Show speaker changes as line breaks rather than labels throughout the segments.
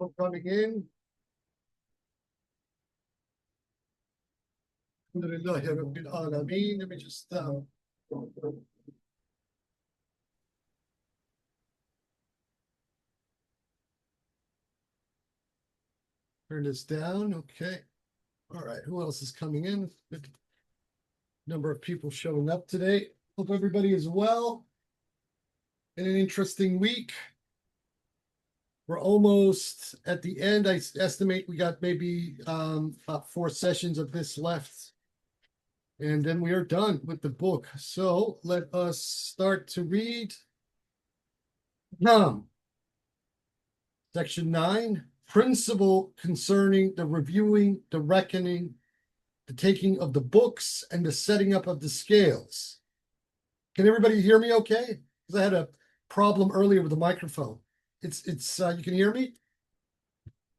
for coming in. Alhamdulillahi Rabbil Alameen. Let me just turn this down. Okay. All right. Who else is coming in? Good number of people showing up today. Hope everybody is well. In an interesting week. We're almost at the end. I estimate we got maybe about 4 sessions of this left. And then we are done with the book. So let us start to read. Section 9, principle concerning the reviewing, the reckoning, the taking of the books, and the setting up of the scales. Can everybody hear me okay? Because I had a problem earlier with the microphone. It's you can hear me?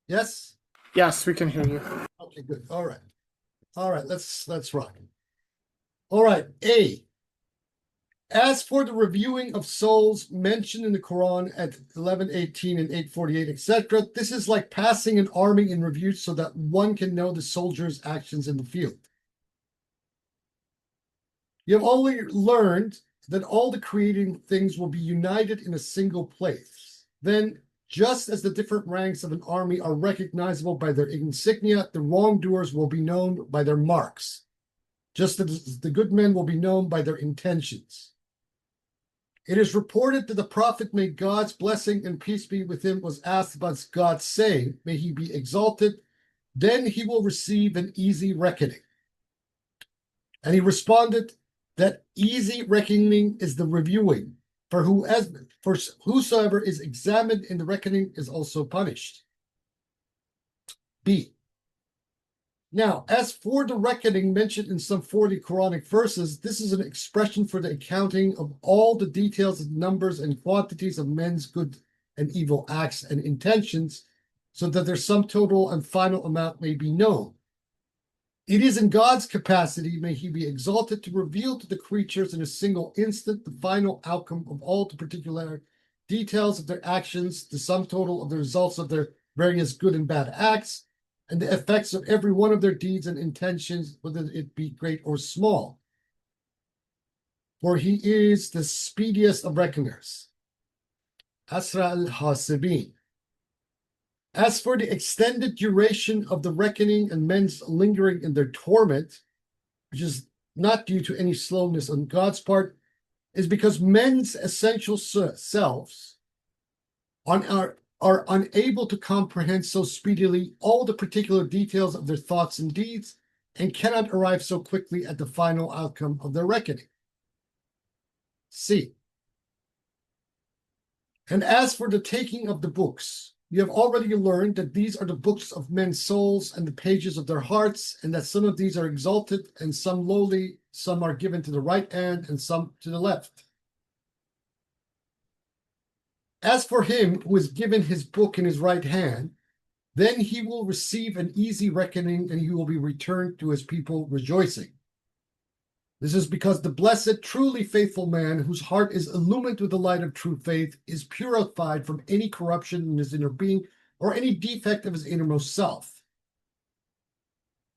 Yes?
Yes, we can hear you.
Okay, good. All right. All right, let's rock. All right, A. As for the reviewing of souls mentioned in the Quran at 11:18 and 8:48, etc., this is like passing an army in review so that one can know the soldier's actions in the field. You have only learned that all the creating things will be united in a single place. Then, just as the different ranks of an army are recognizable by their insignia, the wrongdoers will be known by their marks, just as the good men will be known by their intentions. It is reported that the Prophet, may God's blessing and peace be with him, was asked about God, saying, may he be exalted, then he will receive an easy reckoning. And he responded that easy reckoning is the reviewing, for whosoever is examined in the reckoning is also punished. B. Now, as for the reckoning mentioned in some 40 Quranic verses, this is an expression for the accounting of all the details of numbers and quantities of men's good and evil acts and intentions, so that their sum total and final amount may be known. It is in God's capacity, may he be exalted, to reveal to the creatures in a single instant the final outcome of all the particular details of their actions, the sum total of the results of their various good and bad acts, and the effects of every one of their deeds and intentions, whether it be great or small. For he is the speediest of reckoners. Asra al-Hasibin. As for the extended duration of the reckoning and men's lingering in their torment, which is not due to any slowness on God's part, is because men's essential selves are unable to comprehend so speedily all the particular details of their thoughts and deeds, and cannot arrive so quickly at the final outcome of their reckoning. C. And as for the taking of the books, you have already learned that these are the books of men's souls and the pages of their hearts, and that some of these are exalted and some lowly, some are given to the right hand and some to the left. As for him who is given his book in his right hand, then he will receive an easy reckoning, and he will be returned to his people rejoicing. This is because the blessed, truly faithful man, whose heart is illumined with the light of true faith, is purified from any corruption in his inner being or any defect of his innermost self.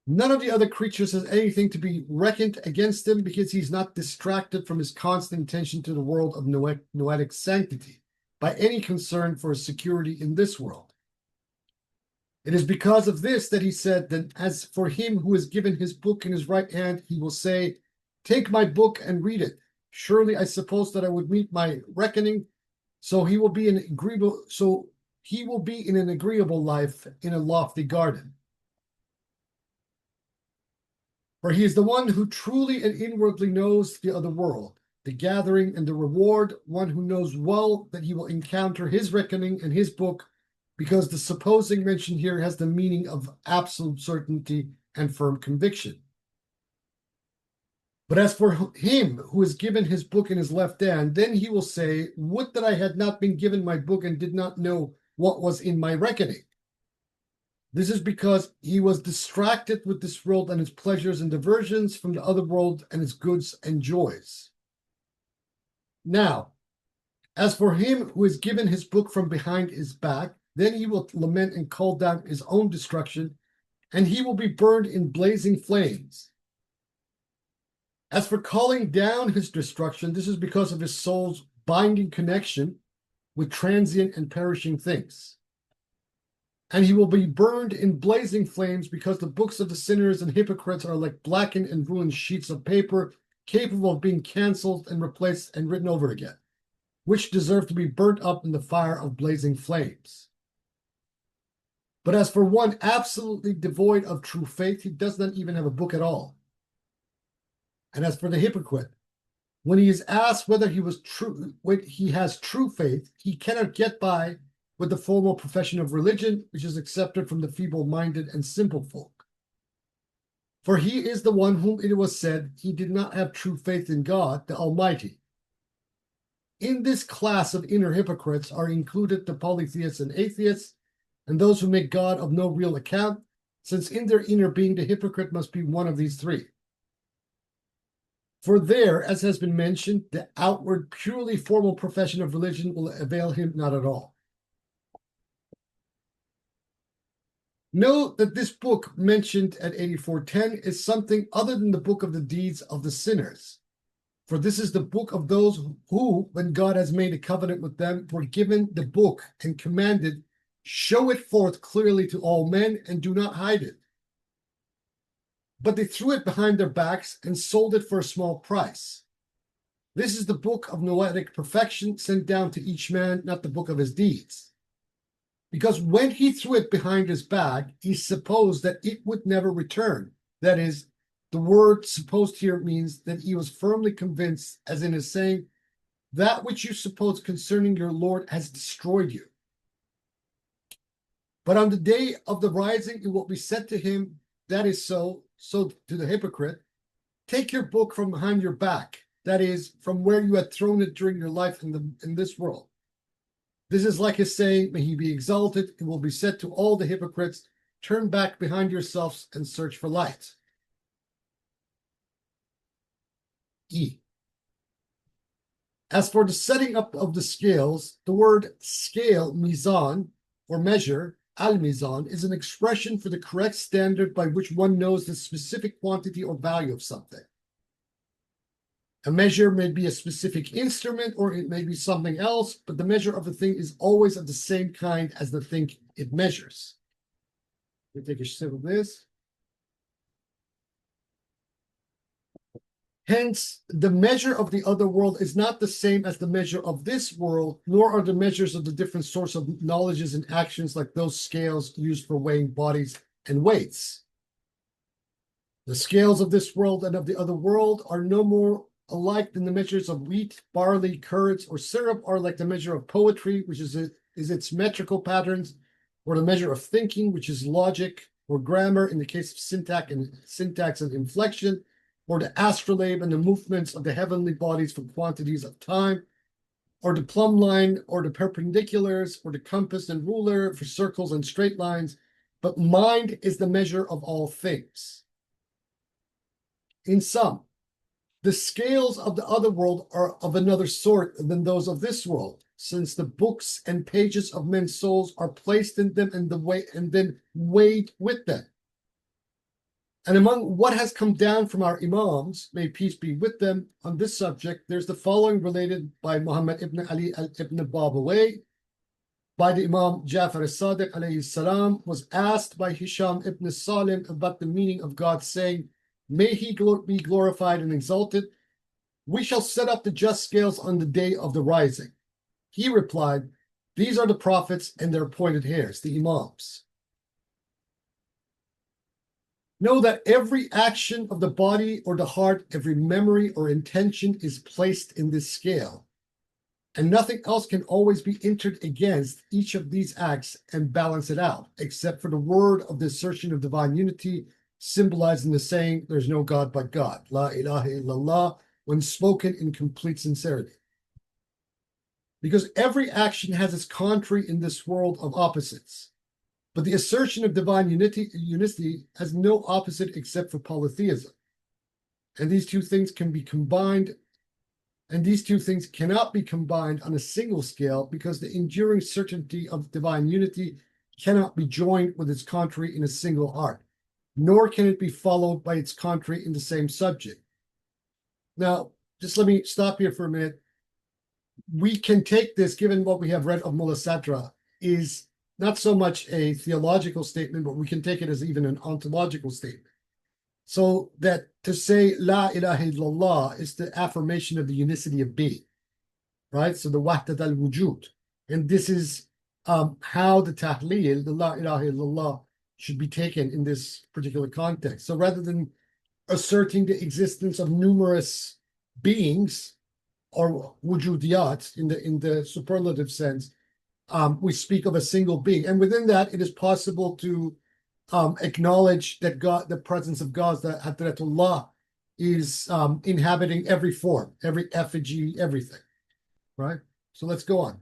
None of the other creatures has anything to be reckoned against him, because he's not distracted from his constant attention to the world of noetic sanctity by any concern for his security in this world. It is because of this that he said that as for him who is given his book in his right hand, he will say, take my book and read it. Surely I suppose that I would meet my reckoning, so he will be in an agreeable life in a lofty garden. For he is the one who truly and inwardly knows the other world, the gathering and the reward, one who knows well that he will encounter his reckoning and his book, because the supposing mentioned here has the meaning of absolute certainty and firm conviction. But as for him who is given his book in his left hand, then he will say, would that I had not been given my book and did not know what was in my reckoning. This is because he was distracted with this world and its pleasures and diversions from the other world and its goods and joys. Now, as for him who is given his book from behind his back, Then he will lament and call down his own destruction, and he will be burned in blazing flames. As for calling down his destruction, this is because of his soul's binding connection with transient and perishing things. And he will be burned in blazing flames because the books of the sinners and hypocrites are like blackened and ruined sheets of paper, capable of being canceled and replaced and written over again, which deserve to be burnt up in the fire of blazing flames. But as for one absolutely devoid of true faith, he does not even have a book at all. And as for the hypocrite, when he is asked whether he has true faith, he cannot get by with the formal profession of religion, which is accepted from the feeble-minded and simple folk. For he is the one whom it was said he did not have true faith in God, the Almighty. In this class of inner hypocrites are included the polytheists and atheists, and those who make God of no real account, since in their inner being the hypocrite must be one of these three. For there, as has been mentioned, the outward, purely formal profession of religion will avail him not at all. Note that this book mentioned at 8410 is something other than the book of the deeds of the sinners. For this is the book of those who, when God has made a covenant with them, were given the book and commanded, show it forth clearly to all men and do not hide it. But they threw it behind their backs and sold it for a small price. This is the book of noetic perfection sent down to each man, not the book of his deeds. Because when he threw it behind his back, he supposed that it would never return. That is, the word supposed here means that he was firmly convinced, as in his saying, that which you suppose concerning your Lord has destroyed you. But on the day of the rising, it will be said to him, that is so to the hypocrite, take your book from behind your back, that is, from where you had thrown it during your life in this world. This is like his saying, may he be exalted. It will be said to all the hypocrites, turn back behind yourselves and search for light. E. As for the setting up of the scales, the word scale, mizan, or measure, al-mizan, is an expression for the correct standard by which one knows the specific quantity or value of something. A measure may be a specific instrument or it may be something else, but the measure of the thing is always of the same kind as the thing it measures. Let me take a sip of this. Hence, the measure of the other world is not the same as the measure of this world, nor are the measures of the different sorts of knowledges and actions like those scales used for weighing bodies and weights. The scales of this world and of the other world are no more alike than the measures of wheat, barley, curds, or syrup are like the measure of poetry, which is its metrical patterns, or the measure of thinking, which is logic, or grammar in the case of syntax and inflection, or the astrolabe and the movements of the heavenly bodies for quantities of time, or the plumb line, or the perpendiculars, or the compass and ruler for circles and straight lines, but mind is the measure of all things. In sum, the scales of the other world are of another sort than those of this world, since the books and pages of men's souls are placed in them and then weighed with them. And among what has come down from our Imams, may peace be with them, on this subject, there's the following related by Muhammad ibn Ali ibn Babawayh, by the Imam Jafar as-Sadiq alayhi salam, was asked by Hisham ibn Salim about the meaning of God saying, may he be glorified and exalted. We shall set up the just scales on the day of the rising. He replied, these are the prophets and their appointed heirs, the Imams. Know that every action of the body or the heart, every memory or intention is placed in this scale, and nothing else can always be entered against each of these acts and balance it out, except for the word of the assertion of divine unity, symbolizing the saying, there's no God but God, La ilaha illallah, when spoken in complete sincerity. Because every action has its contrary in this world of opposites. But the assertion of divine unity has no opposite except for polytheism. And these two things can be combined And these two things cannot be combined on a single scale because the enduring certainty of divine unity cannot be joined with its contrary in a single heart, nor can it be followed by its contrary in the same subject. Now, just let me stop here for a minute. We can take this, given what we have read of Mulla Sadra, is not so much a theological statement, but we can take it as even an ontological statement. So that to say La ilaha illallah is the affirmation of the unicity of being, right? So the wahdat al-wujud. And this is how the tahleel, the La ilaha illallah, should be taken in this particular context. So rather than asserting the existence of numerous beings or wujudiyat in the superlative sense, we speak of a single being. And within that, it is possible to acknowledge that God, the presence of God, that Hadratullah is inhabiting every form, every effigy, everything, right? So let's go on.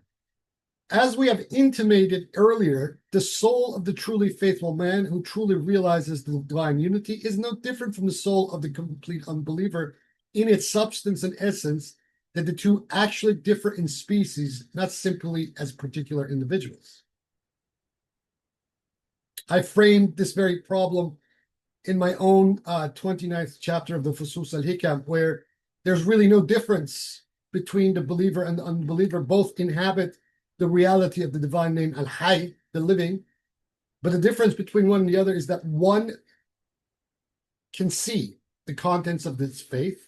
As we have intimated earlier, the soul of the truly faithful man who truly realizes the divine unity is no different from the soul of the complete unbeliever in its substance and essence, that the two actually differ in species, not simply as particular individuals. I framed this very problem in my own 29th chapter of the Fusus al-Hikam, where there's really no difference between the believer and the unbeliever. Both inhabit the reality of the divine name Al-Hayy, the living, but the difference between one and the other is that one can see the contents of this faith,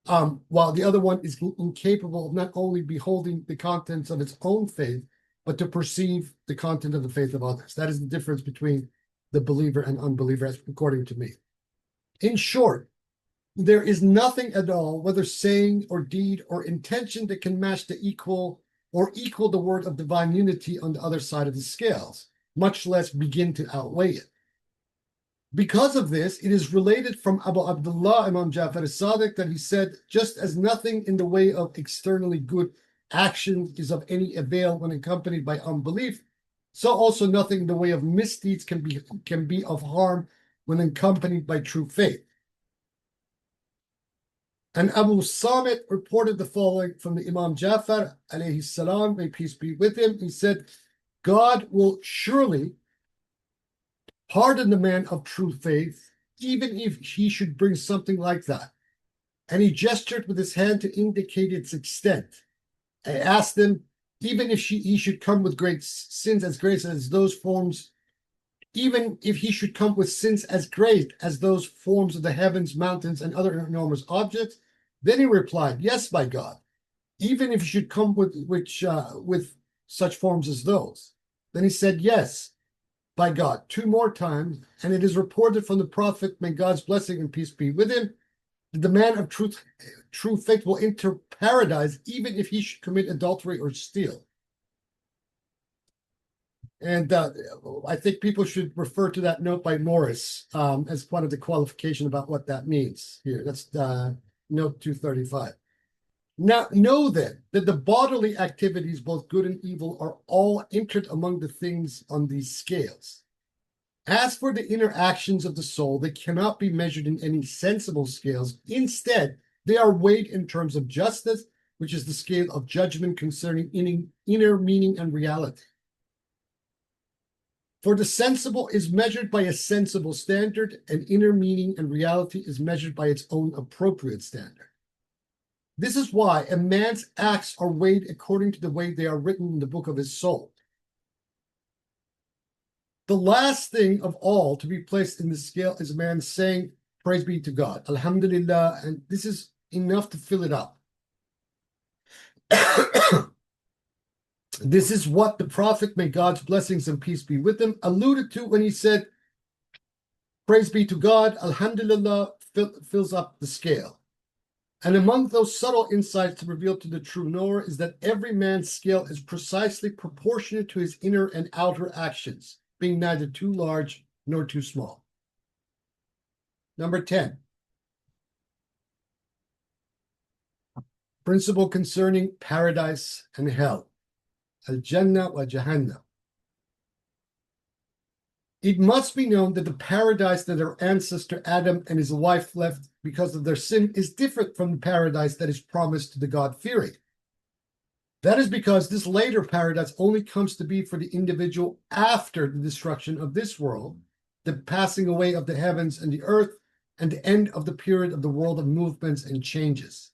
while the other one is incapable of not only beholding the contents of its own faith, but to perceive the content of the faith of others. That is the difference between the believer and unbeliever, according to me. In short, there is nothing at all, whether saying or deed or intention, that can match the equal the word of divine unity on the other side of the scales, much less begin to outweigh it. Because of this, it is related from Abu Abdullah Imam Jafar al-Sadiq that he said, just as nothing in the way of externally good action is of any avail when accompanied by unbelief, so also nothing in the way of misdeeds can be of harm when accompanied by true faith. And Abu Samit reported the following from the Imam Jafar alayhi salam, may peace be with him. He said, God will surely pardon the man of true faith, even if he should bring something like that. And he gestured with his hand to indicate its extent. I asked him, even if he should come with great sins as great as those forms, even if he should come with sins as great as those forms of the heavens, mountains, and other enormous objects, then he replied, yes, by God, even if he should come with such forms as those. Then he said, yes, by God, 2 more times, and it is reported from the Prophet, may God's blessing and peace be with him, that the man of true faith will enter paradise even if he should commit adultery or steal. And I think people should refer to that note by Morris as part of the qualification about what that means here. That's note 235. Now, know then that the bodily activities, both good and evil, are all entered among the things on these scales. As for the inner actions of the soul, they cannot be measured in any sensible scales. Instead, they are weighed in terms of justice, which is the scale of judgment concerning inner meaning and reality. For the sensible is measured by a sensible standard, and inner meaning and reality is measured by its own appropriate standard. This is why a man's acts are weighed according to the way they are written in the book of his soul. The last thing of all to be placed in the scale is a man saying, praise be to God, Alhamdulillah, and this is enough to fill it up. This is what the Prophet, may God's blessings and peace be with him, alluded to when he said, praise be to God, Alhamdulillah, fills up the scale. And among those subtle insights revealed to the true knower is that every man's scale is precisely proportionate to his inner and outer actions, being neither too large nor too small. Number 10. Principle concerning paradise and hell. Al-Jannah wa Jahannam. It must be known that the paradise that our ancestor Adam and his wife left because of their sin is different from the paradise that is promised to the God-fearing. That is because this later paradise only comes to be for the individual after the destruction of this world, the passing away of the heavens and the earth, and the end of the period of the world of movements and changes.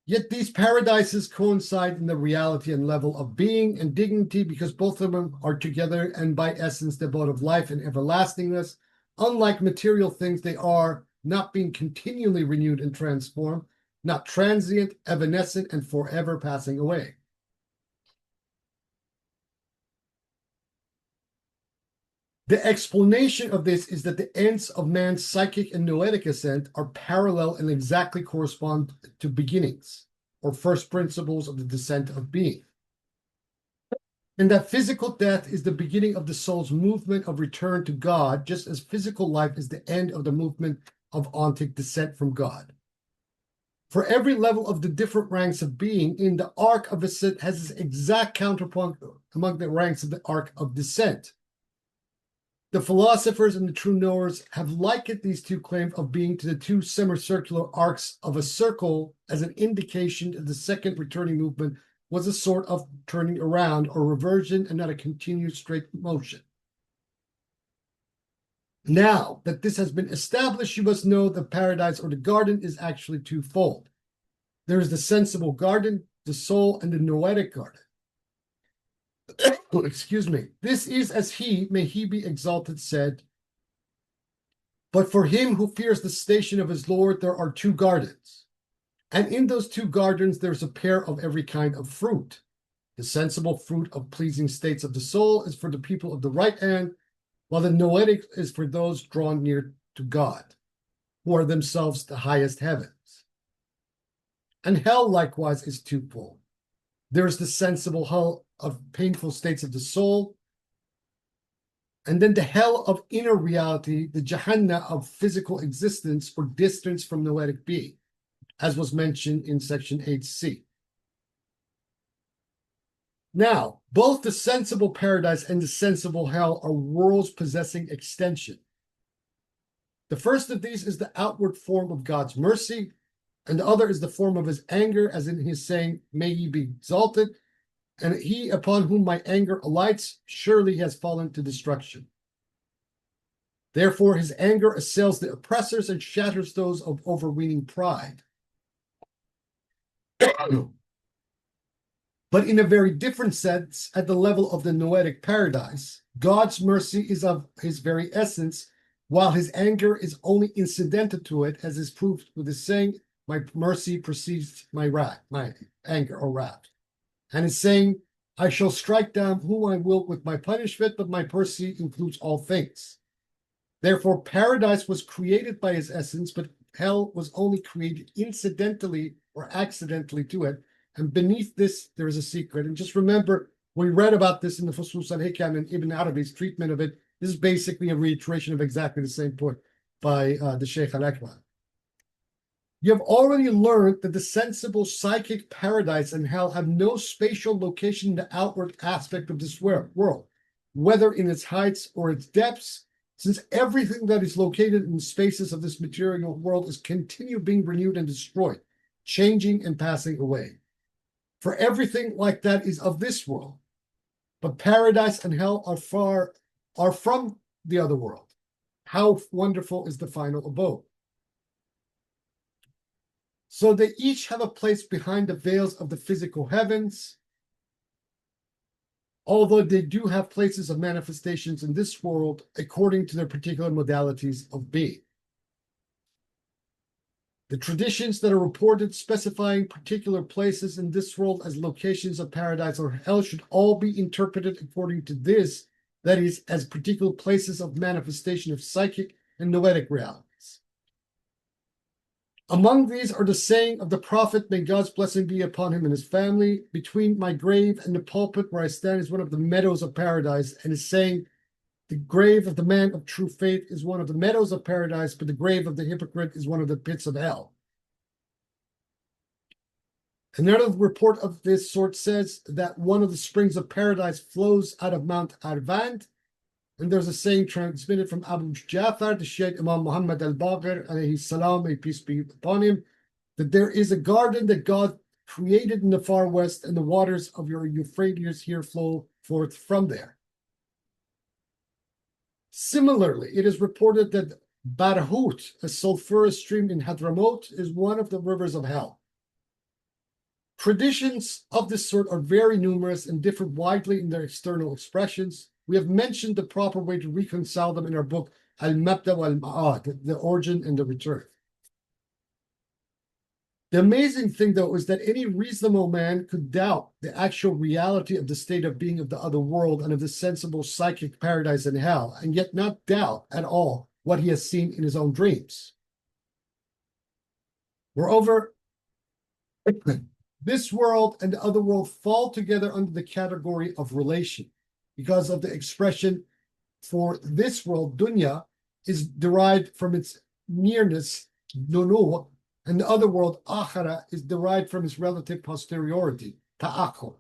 Yet these paradises coincide in the reality and level of being and dignity because both of them are together and by essence devoid of life and everlastingness. Unlike material things, they are not being continually renewed and transformed, not transient, evanescent, and forever passing away. The explanation of this is that the ends of man's psychic and noetic ascent are parallel and exactly correspond to beginnings, or first principles of the descent of being. And that physical death is the beginning of the soul's movement of return to God, just as physical life is the end of the movement of ontic descent from God. For every level of the different ranks of being in the arc of ascent has its exact counterpart among the ranks of the arc of descent. The philosophers and the true knowers have likened these two claims of being to the two semicircular arcs of a circle as an indication that the second returning movement was a sort of turning around or reversion and not a continued straight motion. Now that this has been established, you must know that paradise or the garden is actually twofold. There is the sensible garden, the soul, and the noetic garden. Excuse me. This is as he, may he be exalted, said, but for him who fears the station of his Lord, there are two gardens. And in those two gardens, there's a pair of every kind of fruit. The sensible fruit of pleasing states of the soul is for the people of the right hand, while the noetic is for those drawn near to God, who are themselves the highest heavens. And hell likewise is twofold. There is the sensible hell of painful states of the soul, and then the hell of inner reality, the Jahannam of physical existence or distance from noetic being, as was mentioned in section 8c. Now, both the sensible paradise and the sensible hell are worlds possessing extension. The first of these is the outward form of God's mercy, and the other is the form of his anger, as in his saying, may ye be exalted, and he upon whom my anger alights, surely has fallen to destruction. Therefore his anger assails the oppressors and shatters those of overweening pride. But in a very different sense, at the level of the noetic paradise, God's mercy is of his very essence, while his anger is only incidental to it, as is proved with his saying, my mercy precedes my wrath, my anger or wrath. And is saying, I shall strike down whom I will with my punishment, but my mercy includes all things. Therefore, paradise was created by his essence, but hell was only created incidentally or accidentally to it. And beneath this, there is a secret. And just remember, we read about this in the Fusus al-Hikam and Ibn Arabi's treatment of it. This is basically a reiteration of exactly the same point by the Sheikh al-Akbar. You have already learned that the sensible psychic paradise and hell have no spatial location in the outward aspect of this world, whether in its heights or its depths, since everything that is located in the spaces of this material world is continually being renewed and destroyed, changing and passing away. For everything like that is of this world, but paradise and hell are from the other world. How wonderful is the final abode. So they each have a place behind the veils of the physical heavens, although they do have places of manifestations in this world according to their particular modalities of being. The traditions that are reported specifying particular places in this world as locations of paradise or hell should all be interpreted according to this, that is, as particular places of manifestation of psychic and noetic realities. Among these are the saying of the Prophet, may God's blessing be upon him and his family, between my grave and the pulpit where I stand is one of the meadows of paradise, and is saying, the grave of the man of true faith is one of the meadows of paradise, but the grave of the hypocrite is one of the pits of hell. Another report of this sort says that one of the springs of paradise flows out of Mount Arvand, And there's a saying transmitted from Abu Ja'far, the Shaykh Imam Muhammad al-Baqir, alayhi salam, may peace be upon him, that there is a garden that God created in the far west, and the waters of your Euphrates here flow forth from there. Similarly, it is reported that Barhut, a sulfurous stream in Hadramaut, is one of the rivers of hell. Traditions of this sort are very numerous and differ widely in their external expressions. We have mentioned the proper way to reconcile them in our book, Al-Mabda wal-Ma'ad, the origin and the return. The amazing thing, though, is that any reasonable man could doubt the actual reality of the state of being of the other world and of the sensible psychic paradise and hell, and yet not doubt at all what he has seen in his own dreams. Moreover, this world and the other world fall together under the category of relation, because of the expression for this world, dunya, is derived from its nearness, dunu, and the other world, akhara, is derived from its relative posteriority, ta'akhur.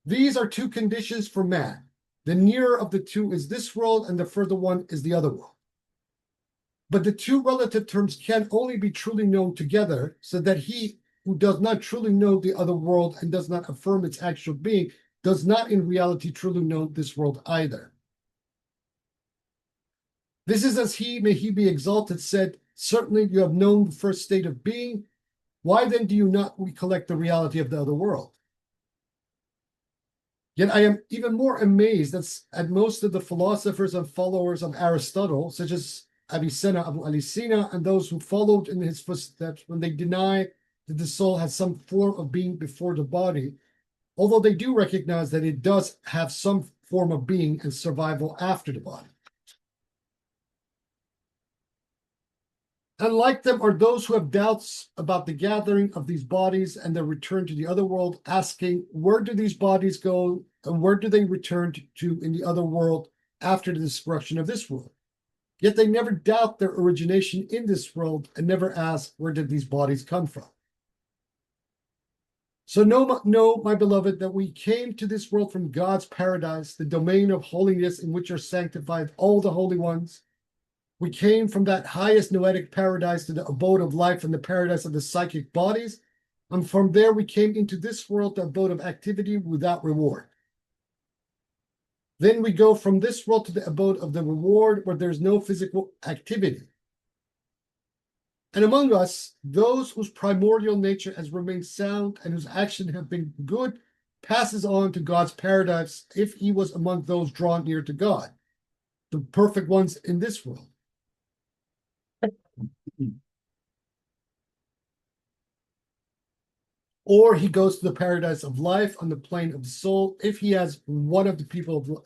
These are two conditions for man. The nearer of the two is this world, and the further one is the other world. But the two relative terms can only be truly known together, so that he who does not truly know the other world and does not affirm its actual being does not in reality truly know this world either. This is as he, may he be exalted, said, certainly you have known the first state of being. Why then do you not recollect the reality of the other world? Yet I am even more amazed at most of the philosophers and followers of Aristotle, such as Avicenna, Abu Ali Sina, and those who followed in his footsteps, when they deny that the soul has some form of being before the body, although they do recognize that it does have some form of being and survival after the body. Unlike them are those who have doubts about the gathering of these bodies and their return to the other world, asking, where do these bodies go and where do they return to in the other world after the destruction of this world? Yet they never doubt their origination in this world and never ask, where did these bodies come from? So know, my beloved, that we came to this world from God's paradise, the domain of holiness in which are sanctified all the holy ones. We came from that highest noetic paradise to the abode of life and the paradise of the psychic bodies. And from there we came into this world, the abode of activity without reward. Then we go from this world to the abode of the reward, where there's no physical activity. And among us, those whose primordial nature has remained sound and whose actions have been good, passes on to God's paradise if he was among those drawn near to God, the perfect ones in this world. Or he goes to the paradise of life on the plane of the soul if he has one of the people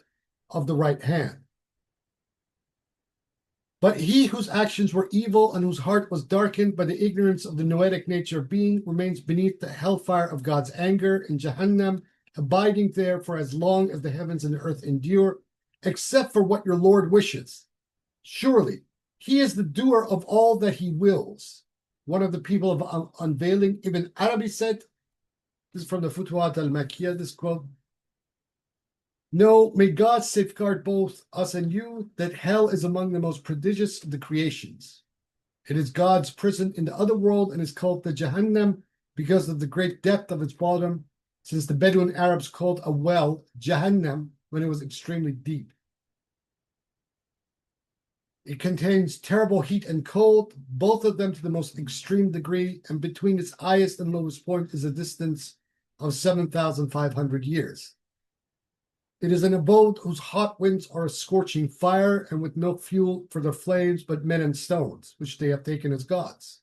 of the right hand. But he whose actions were evil and whose heart was darkened by the ignorance of the noetic nature of being remains beneath the hellfire of God's anger in Jahannam, abiding there for as long as the heavens and the earth endure, except for what your Lord wishes. Surely he is the doer of all that he wills. One of the people of unveiling, Ibn Arabi, said, this is from the Futuhat al-Makkiyah, this quote, no, may God safeguard both us and you, that hell is among the most prodigious of the creations. It is God's prison in the other world and is called the Jahannam because of the great depth of its bottom, since the Bedouin Arabs called a well Jahannam when it was extremely deep. It contains terrible heat and cold, both of them to the most extreme degree, and between its highest and lowest point is a distance of 7,500 years. It is an abode whose hot winds are a scorching fire, and with no fuel for their flames but men and stones, which they have taken as gods.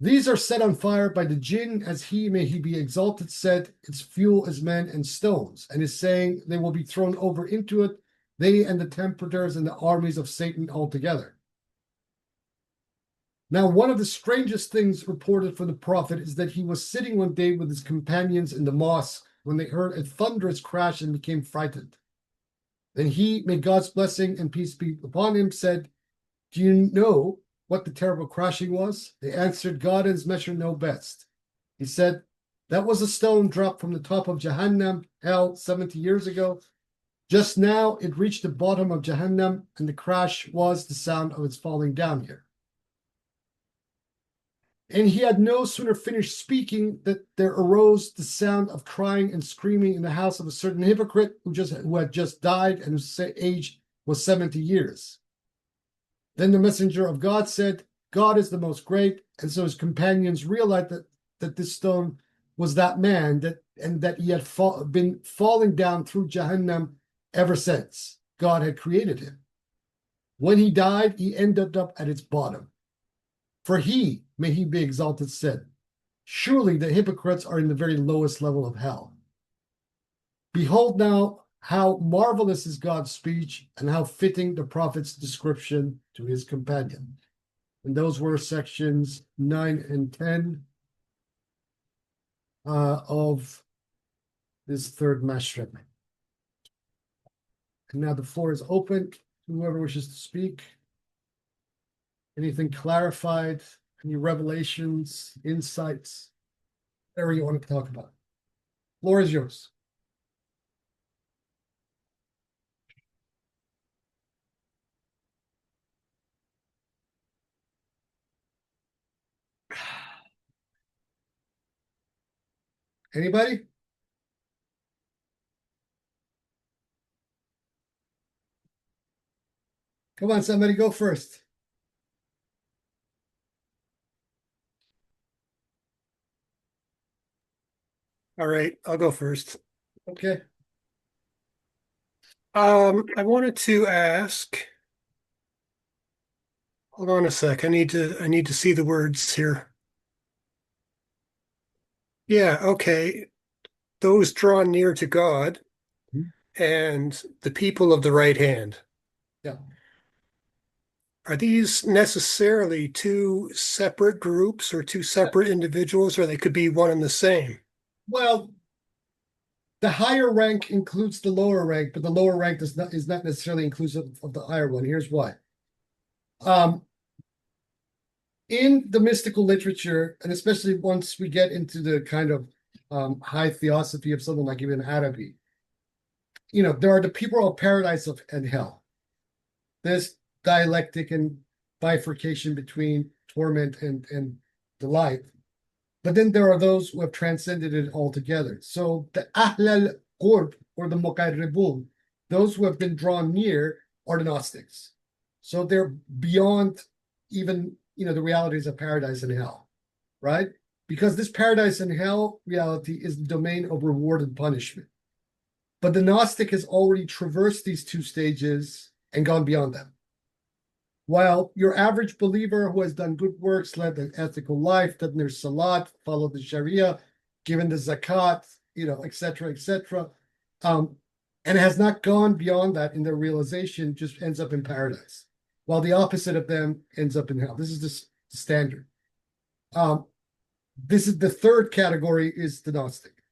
These are set on fire by the jinn, as he, may he be exalted, said, its fuel is men and stones, and is saying they will be thrown over into it, they and the temperatures and the armies of Satan altogether. Now, one of the strangest things reported from the Prophet is that he was sitting one day with his companions in the mosque when they heard a thunderous crash and became frightened. Then he, may God's blessing and peace be upon him, said, do you know what the terrible crashing was? They answered, God and his messenger know best. He said, that was a stone dropped from the top of Jahannam, hell, 70 years ago. Just now it reached the bottom of Jahannam, and the crash was the sound of its falling down here. And he had no sooner finished speaking that there arose the sound of crying and screaming in the house of a certain hypocrite who had just died and whose age was 70 years. Then the messenger of God said, God is the most great. And so his companions realized that this stone was that man, and that he had been falling down through Jahannam ever since God had created him. When he died, he ended up at its bottom. For he, may he be exalted, said, surely the hypocrites are in the very lowest level of hell. Behold now how marvelous is God's speech, and how fitting the prophet's description to his companion. And those were sections 9 and 10 of this third mashriq. And now the floor is open to whoever wishes to speak. Anything clarified? Any revelations, insights, whatever you want to talk about? Floor is yours. Anybody? Come on, somebody go first.
All right, I'll go first.
Okay.
I wanted to ask, hold on a sec. I need to see the words here. Yeah, okay. Those drawn near to God and the people of the right hand.
Yeah.
Are these necessarily two separate groups or two separate individuals, or they could be one and the same?
Well, the higher rank includes the lower rank, but the lower rank is not necessarily inclusive of the higher one. Here's why. In the mystical literature, and especially once we get into the kind of high theosophy of someone like Ibn Arabi, there are the people of paradise and hell. This dialectic and bifurcation between torment and delight. But then there are those who have transcended it altogether. So the Ahl al-Qurb, or the Muqarribun, those who have been drawn near, are the Gnostics. So they're beyond even, the realities of paradise and hell, right? Because this paradise and hell reality is the domain of reward and punishment. But the Gnostic has already traversed these two stages and gone beyond them. While your average believer who has done good works, led an ethical life, done their salat, followed the Sharia, given the zakat, et cetera, and has not gone beyond that in their realization, just ends up in paradise, while the opposite of them ends up in hell. This is the standard. This is the third category, is the Gnostic,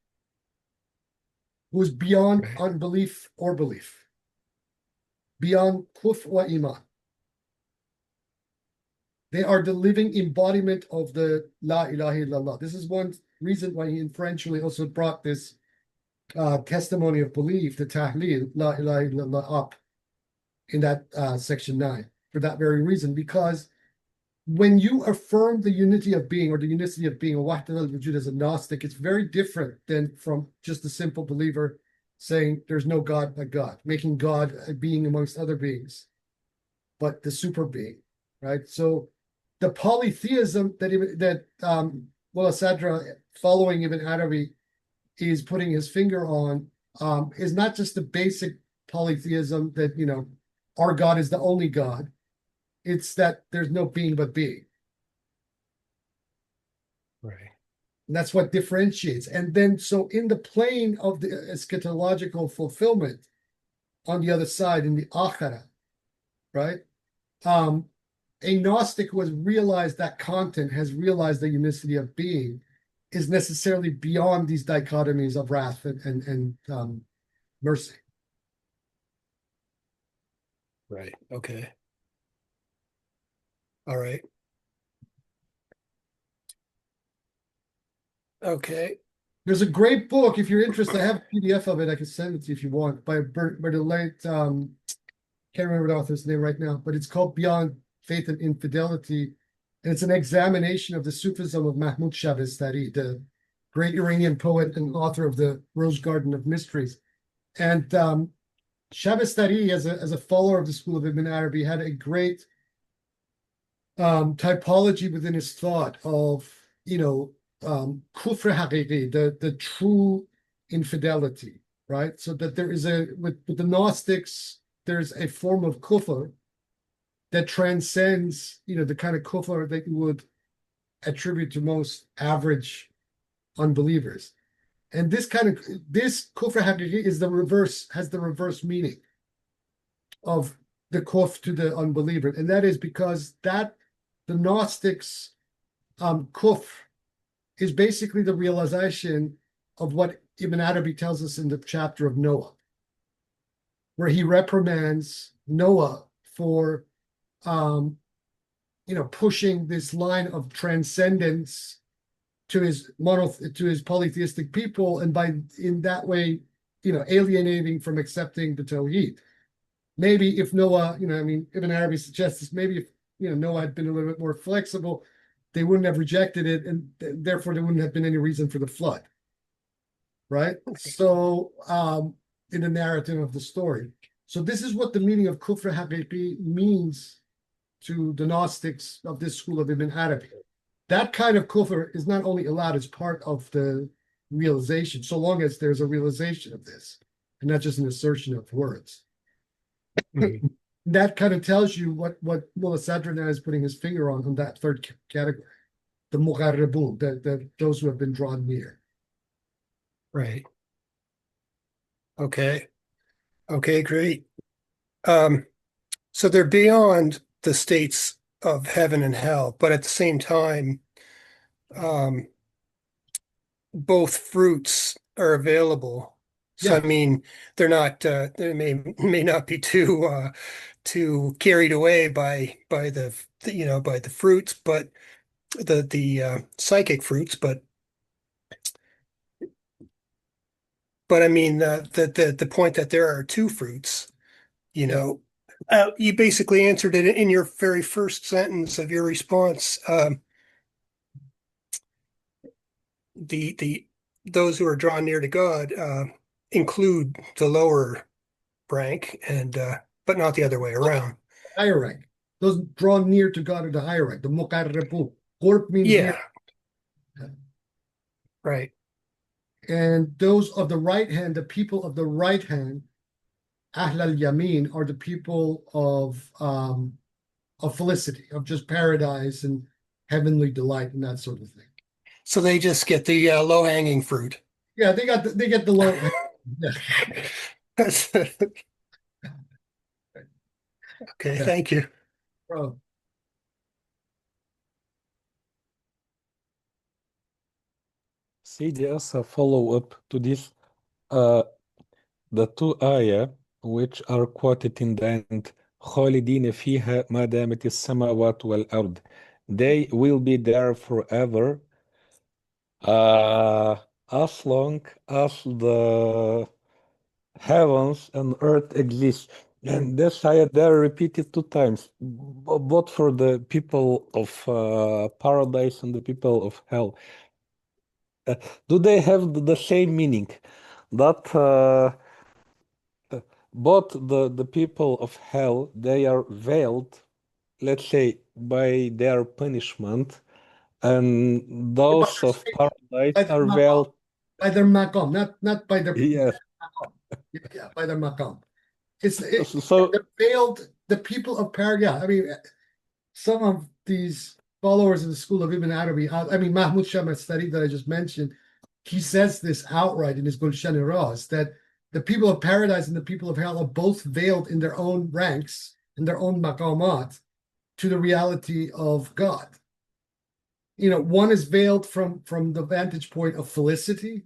who is beyond unbelief or belief, beyond kufr wa iman. They are the living embodiment of the La ilaha illallah. This is one reason why he inferentially also brought this testimony of belief, the tahleel, La ilaha illallah, up in that section 9, for that very reason. Because when you affirm the unity of being, or the unicity of being, wahdat al-wujud, as a Gnostic, it's very different than from just a simple believer saying there's no God but God, making God a being amongst other beings, but the super being, right? So the polytheism that Mulla Sadra, following Ibn Arabi, is putting his finger on is not just the basic polytheism that, our God is the only God. It's that there's no being but being.
Right.
And that's what differentiates. And then, so in the plane of the eschatological fulfillment on the other side, in the akhirah, right? A Gnostic who has realized that content, has realized the unicity of being, is necessarily beyond these dichotomies of wrath and mercy.
Right. Okay. All right. Okay.
There's a great book if you're interested. I have a PDF of it. I can send it to you if you want by the late can't remember the author's name right now, but it's called Beyond Faith and Infidelity. And it's an examination of the Sufism of Mahmud Shabestari, the great Iranian poet and author of the Rose Garden of Mysteries. And Shabestari, as a follower of the school of Ibn Arabi, had a great typology within his thought of, kufr haqiqi, the true infidelity, right? So that there is with the Gnostics, there's a form of kufr that transcends, the kind of kufr that you would attribute to most average unbelievers. And this kufr haqiqi is has the reverse meaning of the kufr to the unbeliever. And that is because the Gnostics kufr is basically the realization of what Ibn Arabi tells us in the chapter of Noah, where he reprimands Noah for pushing this line of transcendence to his polytheistic people, and in that way, alienating from accepting the Tawheed. Maybe if Noah, Ibn Arabi suggests this, maybe if Noah had been a little bit more flexible, they wouldn't have rejected it, and therefore there wouldn't have been any reason for the flood. Right? So in the narrative of the story. So this is what the meaning of kufr haqiqi means to the Gnostics of this school of Ibn Arabi. That kind of kufr is not only allowed as part of the realization, so long as there's a realization of this, and not just an assertion of words. Mm-hmm. That kind of tells you what Mulla Sadra now is putting his finger on that third category, the muqarrabun, those who have been drawn near.
Right. Okay, great. So they're beyond the states of heaven and hell, but at the same time, both fruits are available. So yeah. They're not. They may not be too carried away by the fruits, but the psychic fruits, but the point that there are two fruits. You basically answered it in your very first sentence of your response. Those who are drawn near to God include the lower rank, but not the other way around.
Higher rank. Those drawn near to God are the higher rank. The muqarrabu. Qurb means near.
Right.
And those of the right hand, the people of the right hand, Ahl al-Yamin, are the people of felicity, of just paradise and heavenly delight and that sort of thing.
So they just get the low-hanging fruit.
Yeah, they get the low.
Okay, thank you.
Bro.
Sidi, as a follow-up to this, the two ayah which are quoted in the end, خالدين فيها ما دامت السماوات والأرض, they will be there forever, as long as the heavens and earth exist. And this ayah there repeated two times, both for the people of paradise and the people of hell. Do they have the same meaning? That both the people of hell, they are veiled, let's say, by their punishment, and those of paradise are veiled
by their maqam, not by their
yes.
Yeah, by their maqam. So they're veiled. The people of paradise. Some of these followers of the school of Ibn Arabi, Mahmud Shabestari that I just mentioned, he says this outright in his Gulshan Ras, that the people of paradise and the people of hell are both veiled in their own ranks, in their own maqamat, to the reality of God. One is veiled from the vantage point of felicity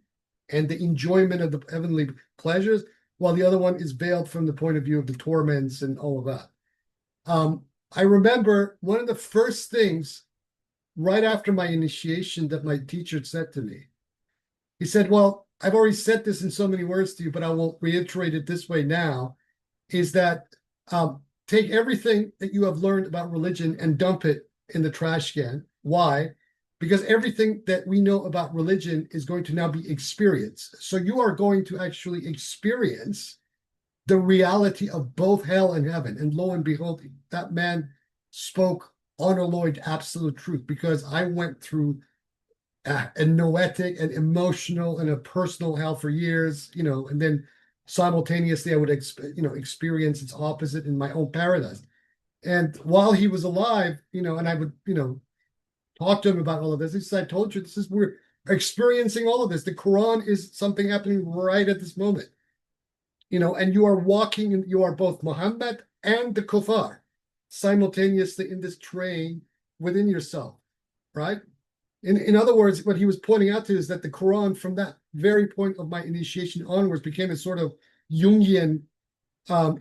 and the enjoyment of the heavenly pleasures, while the other one is veiled from the point of view of the torments and all of that. I remember one of the first things right after my initiation that my teacher said to me He said, well, I've already said this in so many words to you, but I will reiterate it this way now, is that take everything that you have learned about religion and dump it in the trash can. Why? Because everything that we know about religion is going to now be experienced. So you are going to actually experience the reality of both hell and heaven. And lo and behold, that man spoke unalloyed absolute truth, because I went through a noetic and emotional and a personal hell for years, and then simultaneously I would experience its opposite in my own paradise. And while he was alive, and I would, talk to him about all of this. He said, I told you, we're experiencing all of this. The Quran is something happening right at this moment. And you are walking, and you are both Muhammad and the kuffar simultaneously in this train within yourself, right? In other words, what he was pointing out to is that the Quran, from that very point of my initiation onwards, became a sort of Jungian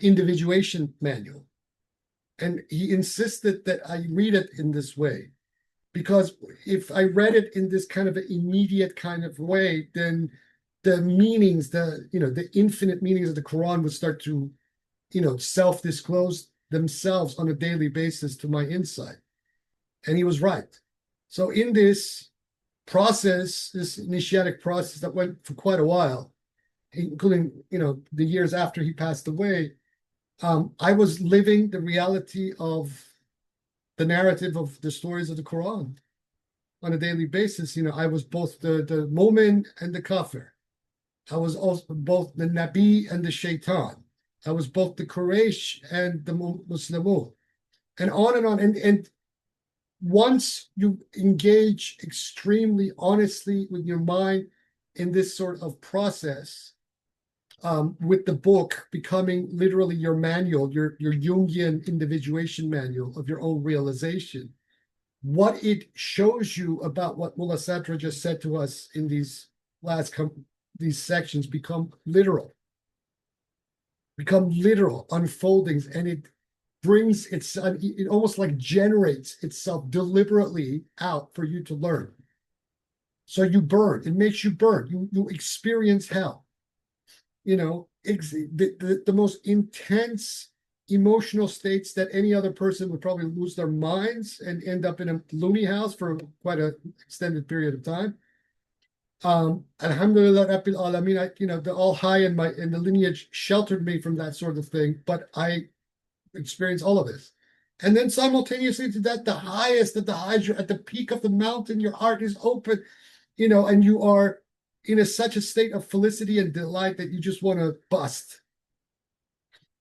individuation manual. And he insisted that I read it in this way, because if I read it in this kind of an immediate kind of way, then the meanings, the infinite meanings of the Quran would start to, self-disclose themselves on a daily basis to my insight. And he was right. So in this process, this initiatic process that went for quite a while, including, the years after he passed away, I was living the reality of the narrative of the stories of the Quran on a daily basis. I was both the mu'min and the kafir. I was also both the Nabi and the Shaitan. I was both the Quraysh and the Muslimun, and on and on. And once you engage extremely honestly with your mind in this sort of process, with the book becoming literally your manual, your Jungian individuation manual of your own realization, what it shows you about what Mulla Sadra just said to us in these these sections become literal unfoldings, and it brings it almost like generates itself deliberately out for you to learn. So you burn, it makes you burn, you experience hell, the most intense emotional states that any other person would probably lose their minds and end up in a loony house for quite an extended period of time. Alhamdulillah Rabbil Alameen, the All High in the lineage sheltered me from that sort of thing, but I experienced all of this. And then simultaneously to that, the highest of the highs, you're at the peak of the mountain, your heart is open, and you are in such a state of felicity and delight that you just want to bust,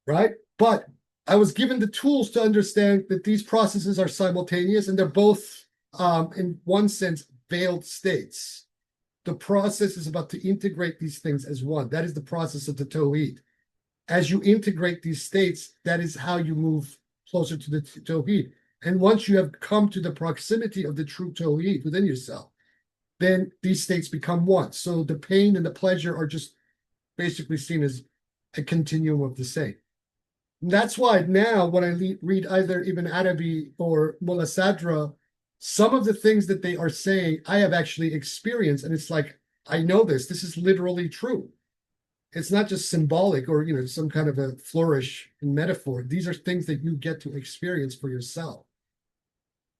right? But I was given the tools to understand that these processes are simultaneous, and they're both, in one sense, veiled states. The process is about to integrate these things as one. That is the process of the Tawheed. As you integrate these states, that is how you move closer to the Tawheed. And once you have come to the proximity of the true Tawheed within yourself, then these states become one. So the pain and the pleasure are just basically seen as a continuum of the same. And that's why now when I read either Ibn Arabi or Mulla Sadra, some of the things that they are saying, I have actually experienced. And it's like, I know this is literally true. It's not just symbolic or, some kind of a flourish in metaphor. These are things that you get to experience for yourself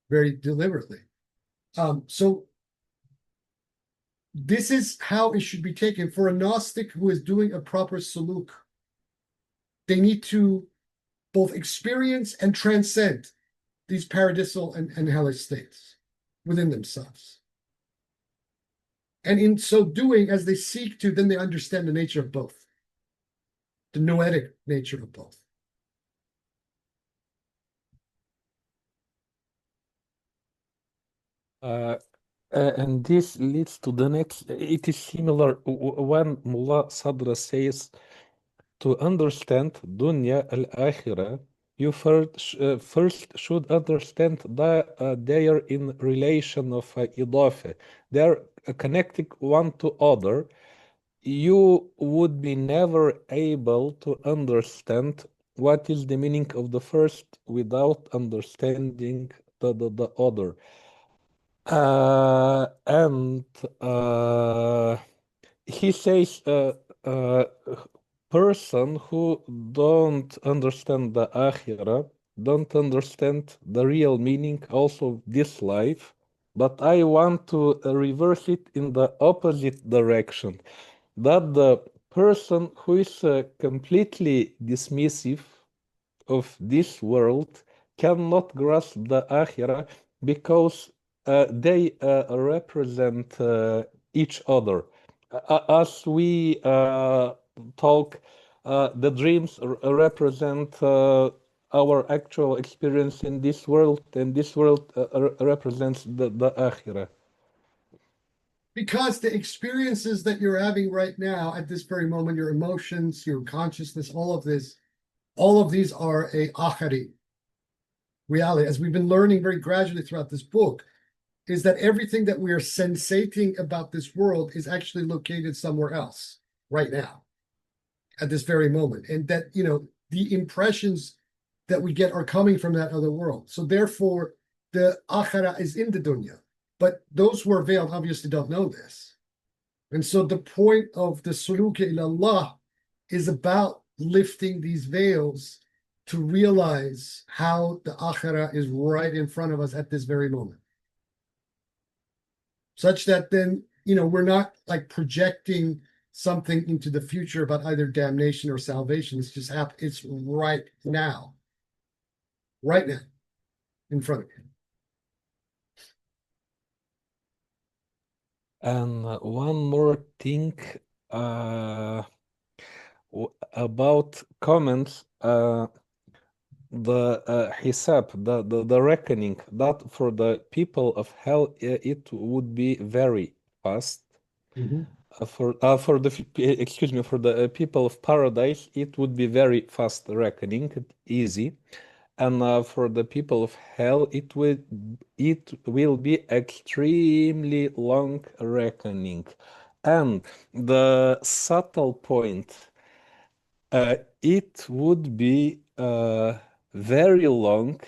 very deliberately. So this is how it should be taken. For a Gnostic who is doing a proper suluk, they need to both experience and transcend these paradisal and hellish states within themselves. And in so doing, as they seek to, then they understand the nature of both, the noetic nature of both.
And this leads to the next. It is similar when Mullah Sadra says, to understand dunya al-akhirah, you first should understand that they are in relation of idafa. They are connected one to other. You would be never able to understand what is the meaning of the first without understanding the other. And he says person who don't understand the akhirah don't understand the real meaning also of this life, but I want to reverse it in the opposite direction, that the person who is completely dismissive of this world cannot grasp the akhirah because they represent each other. As we talk, the dreams represent our actual experience in this world, and this world represents the akhirah.
Because the experiences that you're having right now at this very moment, your emotions, your consciousness, all of these are a akhari reality. As we've been learning very gradually throughout this book, is that everything that we are sensating about this world is actually located somewhere else right now, at this very moment. And that, the impressions that we get are coming from that other world. So therefore, the akhirah is in the dunya. But those who are veiled obviously don't know this. And so the point of the suluk ila Allah is about lifting these veils to realize how the akhirah is right in front of us at this very moment. Such that then, we're not like projecting something into the future about either damnation or salvation. It's just it's right now in front of you.
And one more thing about comments, the hisab, the reckoning, that for the people of hell it would be very fast. For the people of paradise, it would be very fast reckoning, easy. And for the people of hell, it will be extremely long reckoning. And the subtle point, it would be very long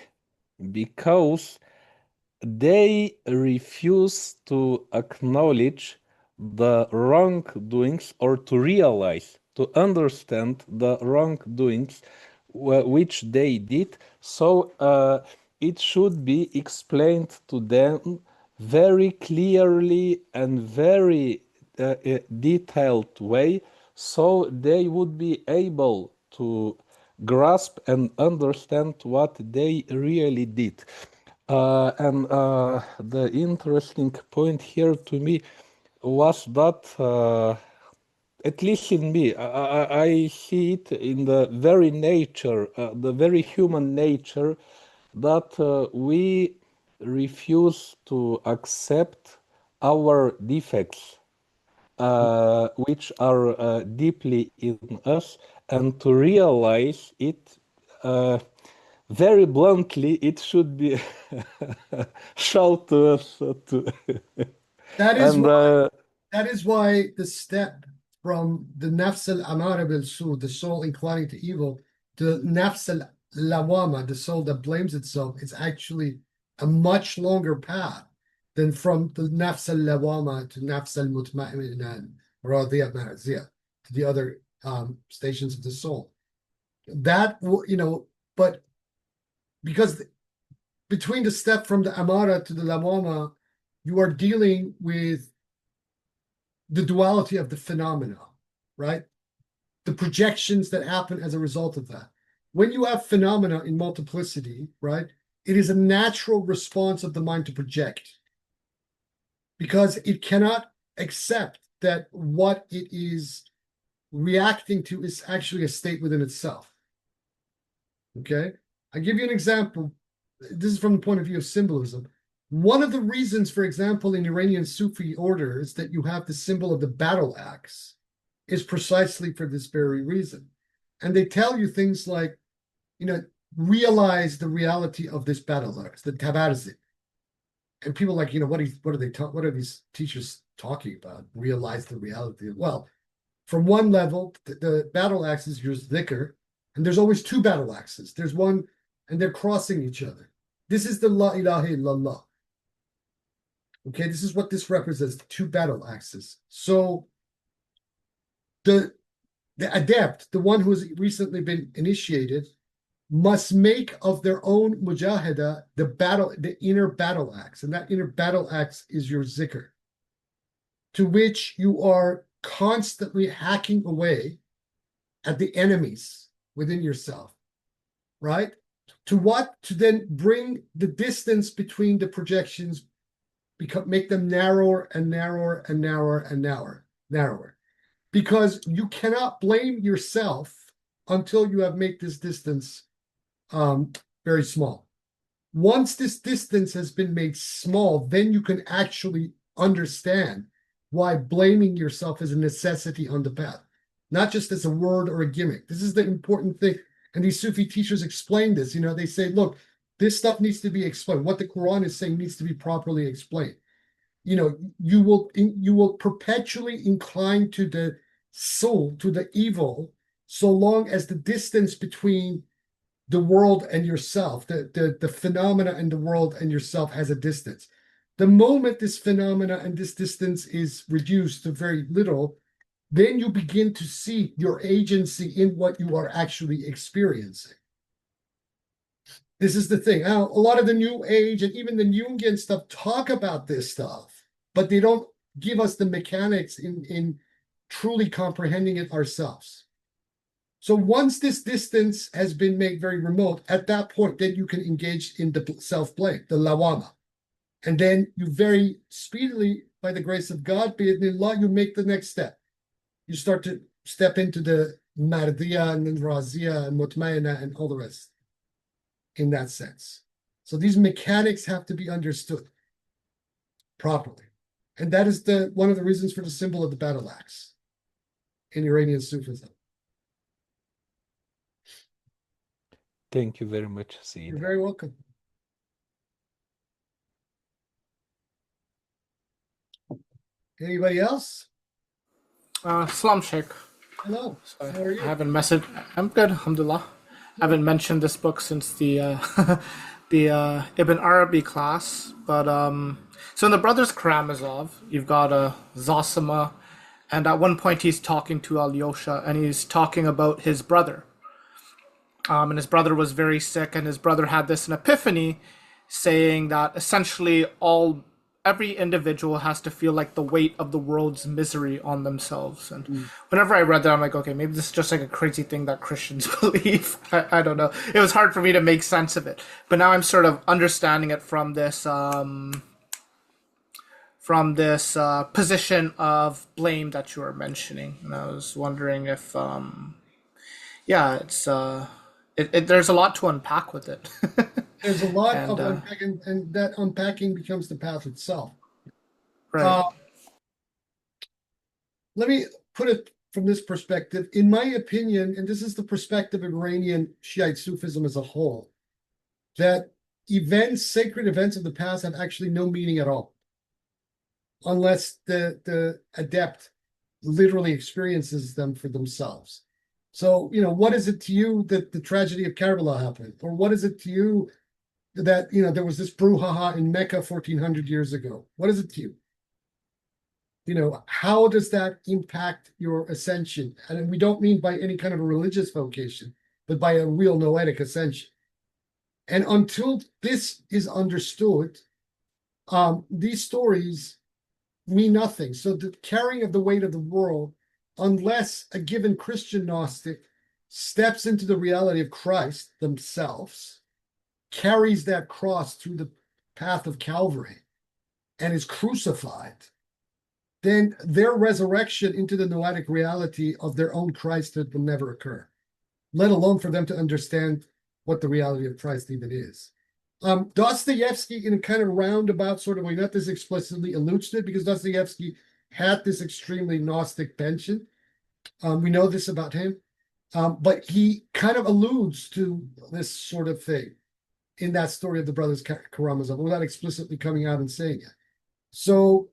because they refuse to acknowledge the wrongdoings or to realize, to understand the wrongdoings which they did. So it should be explained to them very clearly and very detailed way, so they would be able to grasp and understand what they really did. And the interesting point here to me was that, at least in me, I see it in the very nature, the very human nature, that we refuse to accept our defects, which are deeply in us, and to realize it very bluntly, it should be shown to us.
That is
And
why the step from the nafs al-amara bil-su, the soul inclining to evil, to nafs al-lawama, the soul that blames itself, is actually a much longer path than from the nafs al-lawama to nafs al-mutma'inan, radiyah marziyah, to the other stations of the soul. That, but because between the step from the amara to the lawama, you are dealing with the duality of the phenomena, right? The projections that happen as a result of that. When you have phenomena in multiplicity, right, it is a natural response of the mind to project, because it cannot accept that what it is reacting to is actually a state within itself. Okay? I'll give you an example. This is from the point of view of symbolism. One of the reasons, for example, in Iranian Sufi orders that you have the symbol of the battle axe is precisely for this very reason. And they tell you things like, realize the reality of this battle axe, the tabarzit. And people are like, what are these teachers talking about? Realize the reality. Well, from one level, the battle axe is your dhikr, and there's always two battle axes. There's one, and they're crossing each other. This is the la ilaha illallah. Okay, this is what this represents, the two battle axes. So the adept, the one who has recently been initiated, must make of their own mujahada the inner battle axe, and that inner battle axe is your zikr, to which you are constantly hacking away at the enemies within yourself, right? To what? To then bring the distance between the projections, make them narrower and narrower and narrower and narrower. Because you cannot blame yourself until you have made this distance very small. Once this distance has been made small, then you can actually understand why blaming yourself is a necessity on the path, not just as a word or a gimmick. This is the important thing. And these Sufi teachers explain this. You know, they say, look, this stuff needs to be explained. What the Quran is saying needs to be properly explained. You know, you will perpetually incline to the soul, to the evil, so long as the distance between the world and yourself, the phenomena in the world and yourself has a distance. The moment this phenomena and this distance is reduced to very little, then you begin to see your agency in what you are actually experiencing. This is the thing. Now, a lot of the New Age and even the Jungian stuff talk about this stuff, but they don't give us the mechanics in truly comprehending it ourselves. So once this distance has been made very remote, at that point, then you can engage in the self-blame, the lawama. And then you very speedily, by the grace of God, bi'idhnillah, you make the next step. You start to step into the mardiya and then razia and mutmaina and all the rest in that sense. So these mechanics have to be understood properly. And that is one of the reasons for the symbol of the battle axe in Iranian Sufism.
Thank you very much, Sid.
You're very welcome. Anybody else?
Salam Sheikh.
Hello.
So
How are you?
I haven't messaged. I'm good, alhamdulillah. I haven't mentioned this book since the the Ibn Arabi class, but so in the Brothers Karamazov, you've got Zosima, and at one point he's talking to Alyosha, and he's talking about his brother. And his brother was very sick, and his brother had this an epiphany, saying that essentially every individual has to feel like the weight of the world's misery on themselves. And whenever I read that, I'm like, okay, maybe this is just like a crazy thing that Christians believe. I don't know. It was hard for me to make sense of it. But now I'm sort of understanding it from this position of blame that you were mentioning. And I was wondering if, there's a lot to unpack with it.
There's a lot of unpacking, and that unpacking becomes the path itself.
Right.
Let me put it from this perspective. In my opinion, and this is the perspective of Iranian Shiite Sufism as a whole, that sacred events of the past have actually no meaning at all, unless the adept literally experiences them for themselves. So, you know, what is it to you that the tragedy of Karbala happened? Or what is it to you that, you know, there was this brouhaha in Mecca 1400 years ago? What is it to you? You know, how does that impact your ascension? And we don't mean by any kind of a religious vocation, but by a real noetic ascension. And until this is understood, these stories mean nothing. So the carrying of the weight of the world, unless a given Christian Gnostic steps into the reality of Christ themselves, carries that cross through the path of Calvary, and is crucified, then their resurrection into the noetic reality of their own Christhood will never occur, let alone for them to understand what the reality of Christ even is. Dostoevsky, in a kind of roundabout sort of way, not this explicitly alludes to it, because Dostoevsky had this extremely Gnostic penchant. We know this about him, but he kind of alludes to this sort of thing in that story of the brothers Karamazov without explicitly coming out and saying it. So,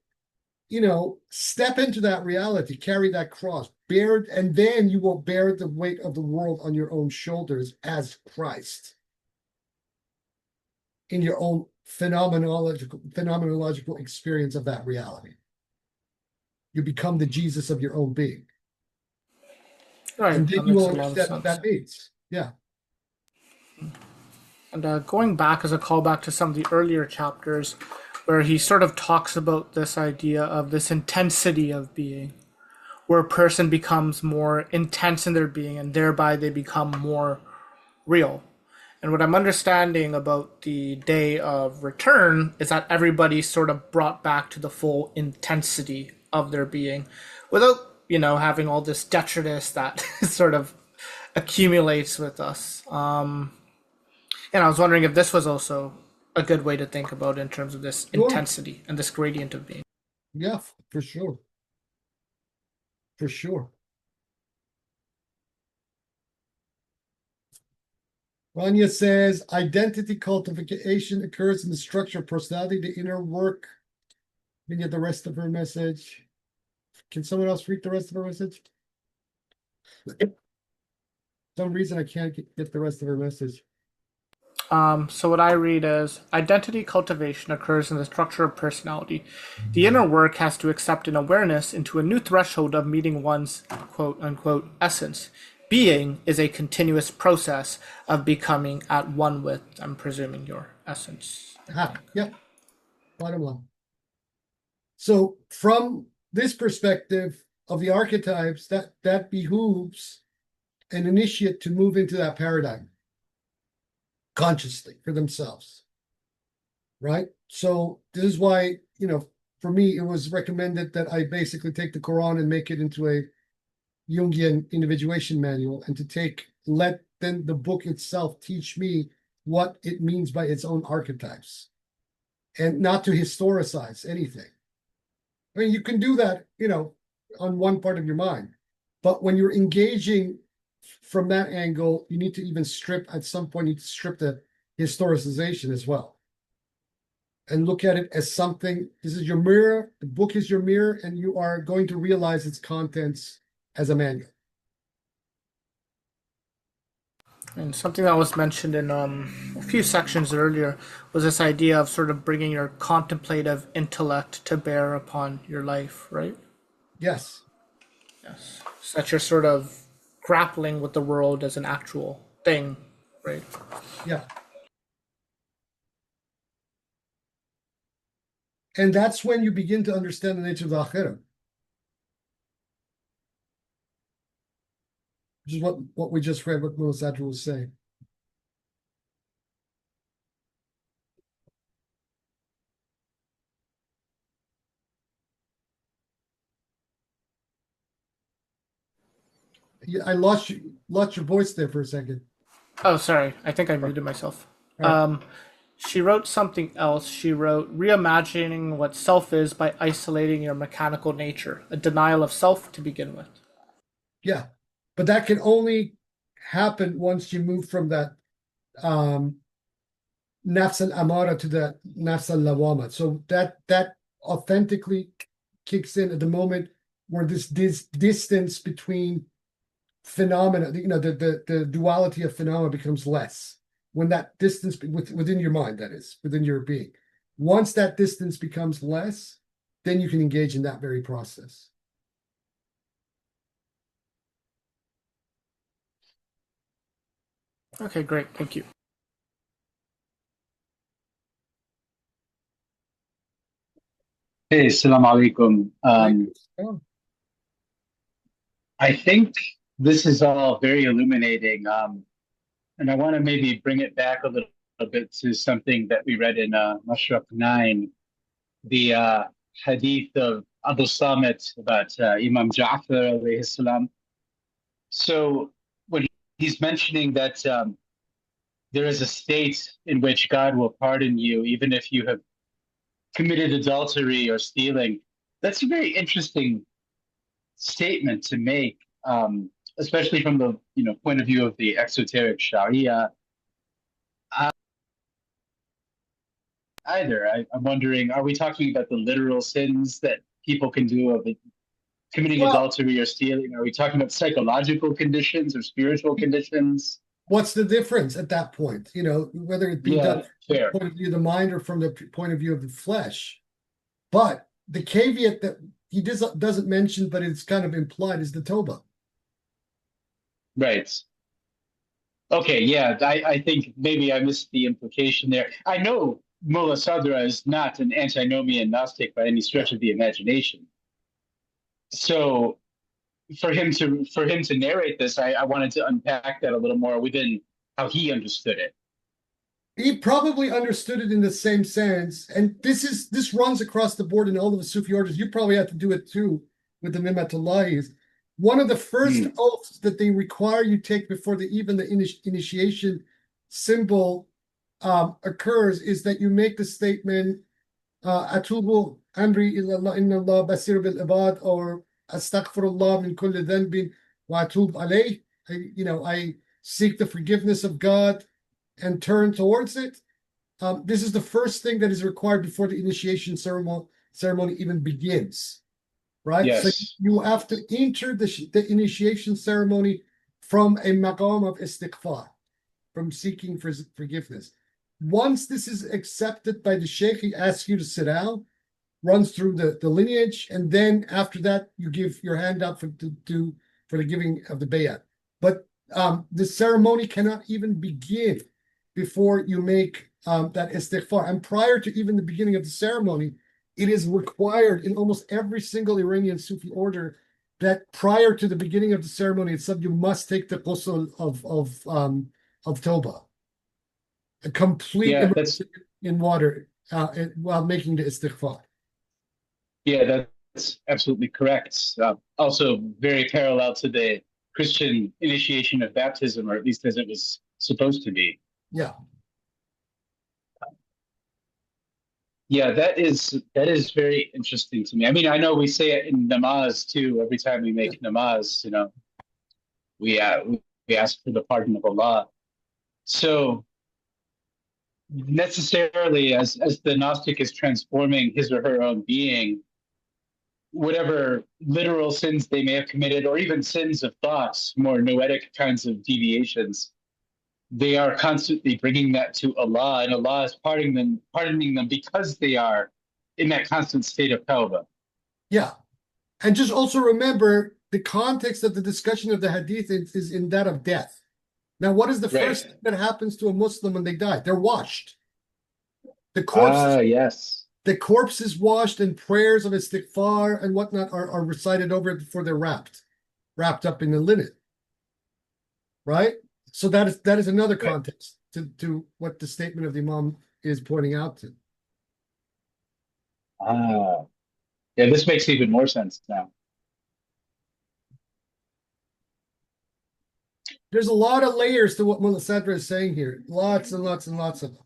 you know, step into that reality, carry that cross, bear it, and then you will bear the weight of the world on your own shoulders as Christ in your own phenomenological experience of that reality. You become the Jesus of your own being.
Right,
And then
that
you
makes
will
a lot of
understand what
sense.
that means. Yeah.
And going back as a callback to some of the earlier chapters, where he sort of talks about this idea of this intensity of being, where a person becomes more intense in their being and thereby they become more real. And what I'm understanding about the day of return is that everybody's sort of brought back to the full intensity of their being without, having all this detritus that sort of accumulates with us. And I was wondering if this was also a good way to think about it in terms of this
Sure.
intensity and this gradient of being.
Yeah, for sure. For sure. Rania says, identity cultivation occurs in the structure of personality, the inner work. Then you get the rest of her message. Can someone else read the rest of her message? For some reason I can't get the rest of her message.
So what I read is identity cultivation occurs in the structure of personality. The inner work has to accept an awareness into a new threshold of meeting one's quote unquote essence. Being is a continuous process of becoming at one with, I'm presuming, your essence.
Yeah. Bottom line. So from this perspective of the archetypes, that behooves an initiate to move into that paradigm consciously for themselves. Right? So this is why, for me, it was recommended that I basically take the Quran and make it into a Jungian individuation manual, and to let then the book itself teach me what it means by its own archetypes, and not to historicize anything. I mean, you can do that, on one part of your mind, but when you're engaging from that angle, you need to even at some point, you need to strip the historicization as well. And look at it as something, this is your mirror, the book is your mirror, and you are going to realize its contents as a manual.
And something that was mentioned in a few sections earlier was this idea of sort of bringing your contemplative intellect to bear upon your life, right?
Yes.
Yes. So that you're sort of grappling with the world as an actual thing, right?
Yeah. And that's when you begin to understand the nature of the Akhirah. Which is what we just read, what Mulla Sadra was saying. Yeah, I lost your voice there for a second.
Oh, sorry. I think I muted myself.
Right.
She wrote something else. She wrote, reimagining what self is by isolating your mechanical nature, a denial of self to begin with.
Yeah. But that can only happen once you move from that nafs al-amara to the nafs al-lawama. So that authentically kicks in at the moment where this distance between phenomena, the duality of phenomena becomes less. When that distance within your mind, that is, within your being. Once that distance becomes less, then you can engage in that very process.
Okay, great. Thank you.
Hey, Assalamu alaikum. I think this is all very illuminating. And I want to maybe bring it back a little bit to something that we read in Mashriq 9, the hadith of Abu Samit about Imam Ja'far alayhi salam. So when he's mentioning that there is a state in which God will pardon you, even if you have committed adultery or stealing, that's a very interesting statement to make, especially from the point of view of the exoteric Sharia. I'm wondering, are we talking about the literal sins that people can do of committing adultery or stealing? Are we talking about psychological conditions or spiritual conditions?
What's the difference at that point? Whether it be done from the point of view of the mind or from the point of view of the flesh. But the caveat that he doesn't mention, but it's kind of implied, is the Toba.
Right. Okay, yeah, I think maybe I missed the implication there. I know Mulla Sadra is not an antinomian Gnostic by any
Yeah.
stretch of the imagination. So for him to narrate this, I wanted to unpack that a little more within how he understood it.
He probably understood it in the same sense, and this runs across the board in all of the Sufi orders. You probably have to do it too with the Nimatullahis. One of the first
Hmm.
oaths that they require you take before even the initiation symbol occurs is that you make the statement Atubu amri ilallah inna Allah basir bil ibad, or astaghfirullah min kulli dhanbin wa atub alayh. I seek the forgiveness of God and turn towards it. This is the first thing that is required before the initiation ceremony even begins, right? So
Yes.
you have to enter the initiation ceremony from a maqam of istighfar, from seeking for forgiveness. Once this is accepted by the sheikh, he asks you to sit down, runs through the lineage, and then after that, you give your hand up for the giving of the bayat. But the ceremony cannot even begin before you make that istighfar. And prior to even the beginning of the ceremony, it is required in almost every single Iranian Sufi order that prior to the beginning of the ceremony itself, you must take the ghusl of Toba, a complete
Yeah, that's
immersion in water while making the istighfar.
yeah, that's absolutely correct. Also, very parallel to the Christian initiation of baptism, or at least as it was supposed to be.
Yeah.
Yeah, that is very interesting to me. I mean, I know we say it in namaz too. Every time we make namaz, we ask for the pardon of Allah. So necessarily, as the Gnostic is transforming his or her own being, whatever literal sins they may have committed, or even sins of thoughts, more noetic kinds of deviations, they are constantly bringing that to Allah, and Allah is pardoning them because they are in that constant state of tawbah.
Yeah. And just also remember the context of the discussion of the hadith is in that of death. Now, what is the
Right.
first thing that happens to a Muslim when they die? They're washed. The corpse is
Ah, yes.
the corpse is washed, and prayers of istighfar and whatnot are recited over it before they're wrapped up in the linen. Right? So that is another
Right.
context to what the statement of the Imam is pointing out to.
Ah, yeah, this makes even more sense now.
There's a lot of layers to what Mulla Sadra is saying here. Lots and lots and lots of them.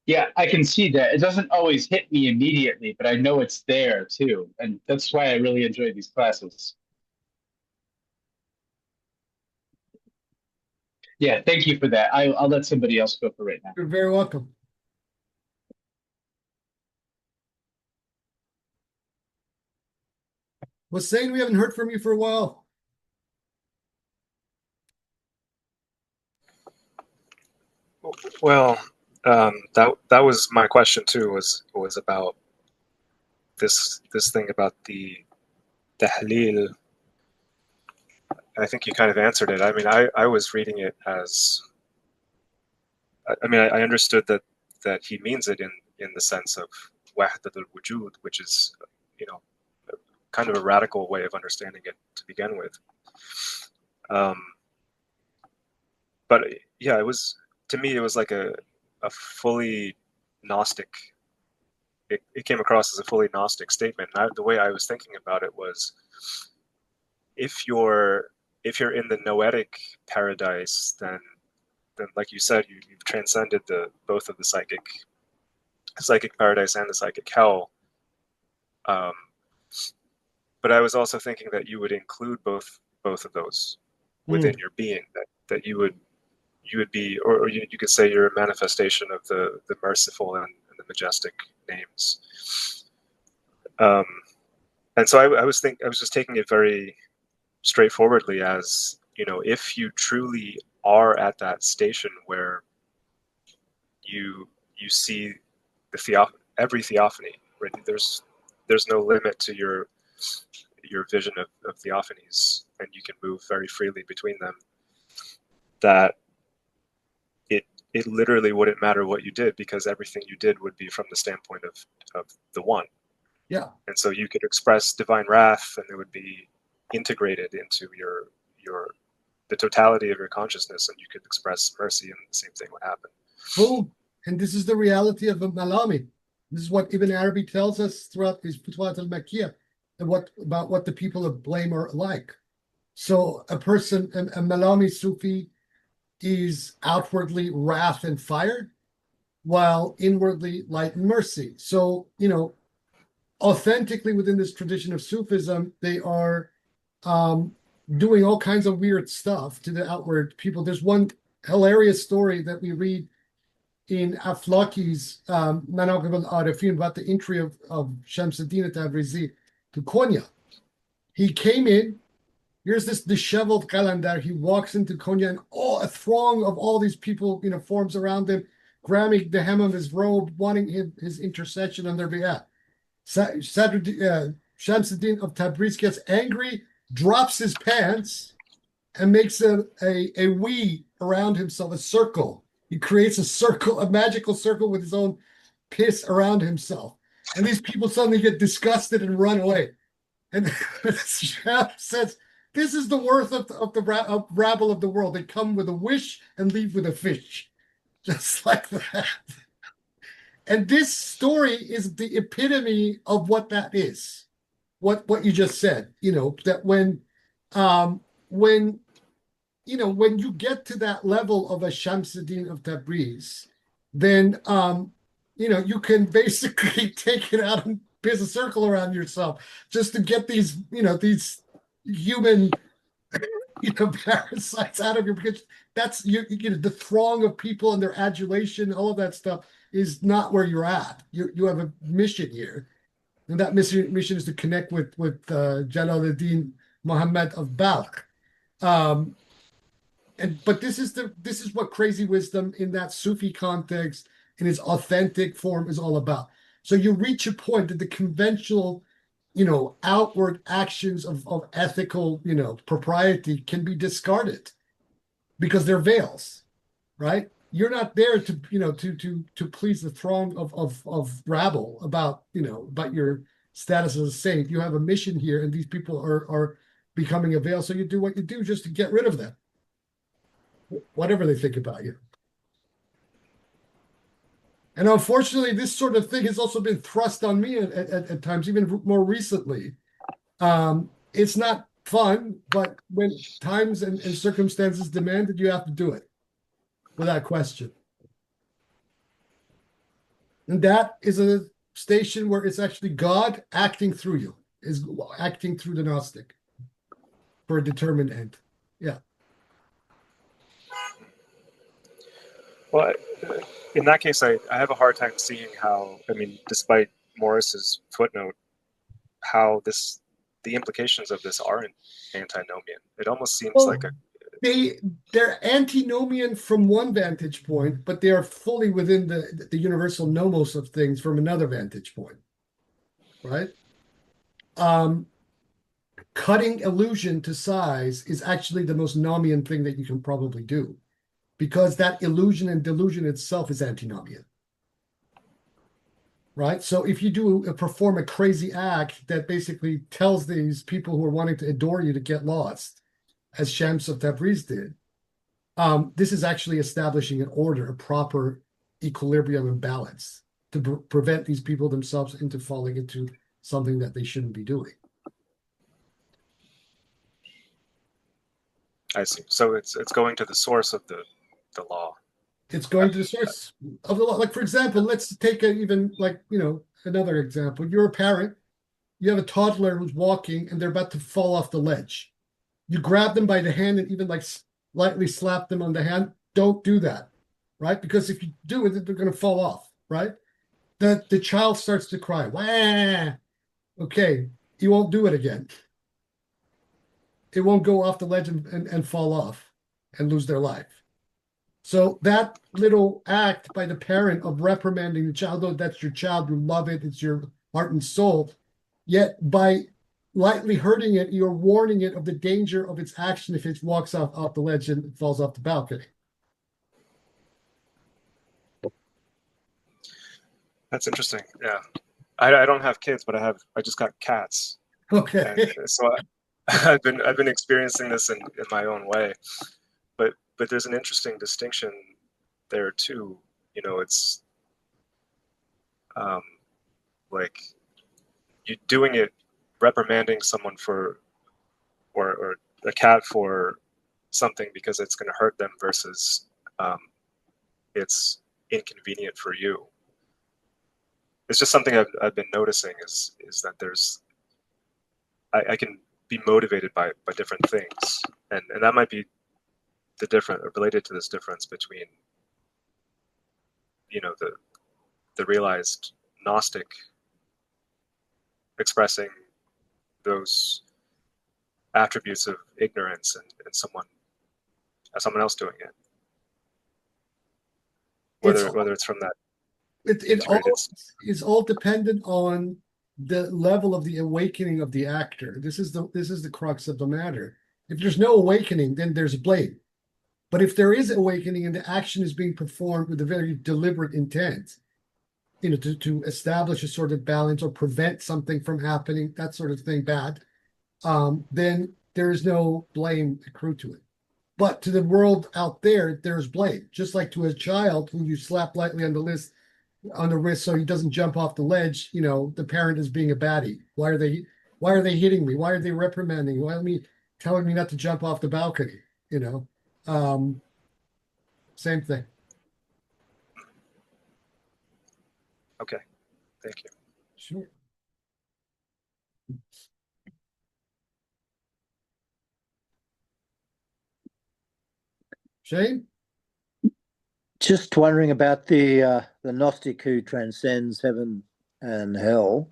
Yeah, I can see that. It doesn't always hit me immediately, but I know it's there too. And that's why I really enjoy these classes. Yeah, thank you for that. I'll let somebody else go for right now.
You're very welcome. Was saying we haven't heard from you for a while.
Well, that was my question too. Was about this thing about the tahleel. I think you kind of answered it. I mean, I was reading it as. I mean, I understood that he means it in the sense of wahdat al-wujud, which is, you know, kind of a radical way of understanding it to begin with. But yeah, it was, to me, it was like a fully Gnostic. It came across as a fully Gnostic statement. And the way I was thinking about it was, if you're in the noetic paradise, then like you said, you've transcended both of the psychic paradise and the psychic hell. But I was also thinking that you would include both of those within your being. That you would be, or you could say you're a manifestation of the merciful and the majestic names. And so I was just taking it very straightforwardly as, if you truly are at that station where you see every theophany, right? There's no limit to your vision of theophanies, and you can move very freely between them, that it literally wouldn't matter what you did, because everything you did would be from the standpoint of the one.
Yeah.
And so you could express divine wrath, and it would be integrated into the totality of your consciousness, and you could express mercy, and the same thing would happen.
Boom. And this is the reality of a Malami. This is what Ibn Arabi tells us throughout his Futuhat al-Makkiyah, and about what the people of blame are like. So a person, a Malami Sufi, is outwardly wrath and fire, while inwardly light and mercy. So, authentically within this tradition of Sufism, they are doing all kinds of weird stuff to the outward people. There's one hilarious story that we read in Aflaki's Manaqib al-Arifin about the entry of Shamsuddin Tabrizi to Konya. He came in, here's this disheveled Qalandar. He walks into Konya, and a throng of all these people, forms around him, grabbing the hem of his robe, wanting his intercession on their behalf. Shamsuddin of Tabriz gets angry, drops his pants, and makes a we around himself, a circle. He creates a circle, a magical circle with his own piss around himself. And these people suddenly get disgusted and run away. And Shah says, this is the worth of the rabble of the world. They come with a wish and leave with a fish. Just like that. And this story is the epitome of what that is. What you just said, that when you get to that level of a Shamsuddin of Tabriz, then you can basically take it out and piss a circle around yourself just to get these human parasites out of you, because that's the throng of people and their adulation, all of that stuff is not where you're at. You have a mission here, and that mission is to connect with Jalaluddin Muhammad of Balkh. But this is what crazy wisdom in that Sufi context, in its authentic form, is all about. So you reach a point that the conventional, outward actions of ethical, propriety can be discarded because they're veils, right? You're not there to please the throng of rabble about your status as a saint. You have a mission here, and these people are becoming a veil. So you do what you do just to get rid of them, whatever they think about you. And unfortunately, this sort of thing has also been thrust on me at times, even more recently. It's not fun, but when times and circumstances demand it, you have to do it, without question. And that is a station where it's actually God acting through you, is acting through the Gnostic for a determined end. Yeah.
Well, in that case, I have a hard time seeing how, despite Morris's footnote, how the implications of this aren't antinomian. It almost seems like
they're antinomian from one vantage point, but they are fully within the universal nomos of things from another vantage point, right? Cutting illusion to size is actually the most nomian thing that you can probably do, because that illusion and delusion itself is antinomian, right? So if you perform a crazy act that basically tells these people who are wanting to adore you to get lost, as Shams of Tabriz did, this is actually establishing an order, a proper equilibrium and balance to prevent these people themselves into falling into something that they shouldn't be doing.
I see. So it's going to the source of the law.
It's going to the source of the law. Like, for example, let's take another example. You're a parent. You have a toddler who's walking, and they're about to fall off the ledge. You grab them by the hand and even lightly slap them on the hand. Don't do that, right? Because if you do it, they're going to fall off, right? The child starts to cry. Wah! Okay, you won't do it again. It won't go off the ledge and fall off and lose their life. So that little act by the parent of reprimanding the child, though that's your child, you love it, it's your heart and soul, yet by lightly hurting it, you're warning it of the danger of its action if it walks off the ledge and falls off the balcony.
That's interesting. Yeah. I don't have kids, but I just got cats.
Okay.
And so I've been experiencing this in my own way. But there's an interesting distinction there too. You know, it's like you doing it, reprimanding someone for or a cat for something because it's going to hurt them versus it's inconvenient for you. It's just something I've been noticing is that I can be motivated by different things, and that might be the different or related to this difference between, you know, the realized Gnostic expressing those attributes of ignorance and someone else doing it, whether it's from that
It all
integrated.
is all dependent on the level of the awakening of the actor. This is the crux of the matter. If there's no awakening, then there's blame. But if there is awakening and the action is being performed with a very deliberate intent, you know, to establish a sort of balance or prevent something from happening, that sort of thing bad, then there is no blame accrued to it. But to the world out there, there's blame. Just like to a child who you slap lightly on the wrist so he doesn't jump off the ledge, you know, the parent is being a baddie. Why are they hitting me? Why are they reprimanding? Why are they telling me not to jump off the balcony? You know? Same thing.
Okay, thank you.
Sure. Shane?
Just wondering about the Gnostic who transcends heaven and hell.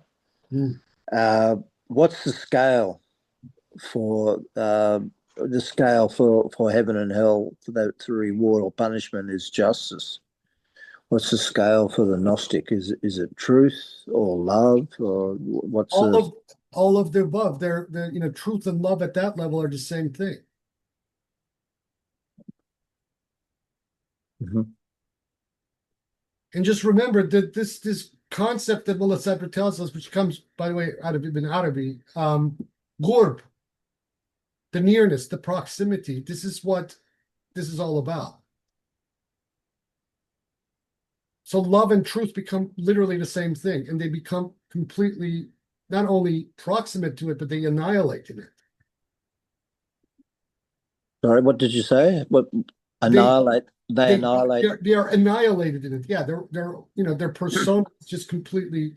What's the scale for heaven and hell, for that to reward or punishment is justice? What's the scale for the Gnostic? Is it truth or love, or what's
all of the above? They're you know, truth and love at that level are the same thing.
Mhm.
And just remember that this concept that Mulla Sadra tells us, which comes, by the way, out of Ibn Arabi, Ghurb, the nearness, the proximity. This is what this is all about. So love and truth become literally the same thing, and they become completely not only proximate to it, but they annihilate in it.
Sorry, what did you say? What annihilate? They annihilate.
They are annihilated in it. Yeah, they're you know, their persona is just completely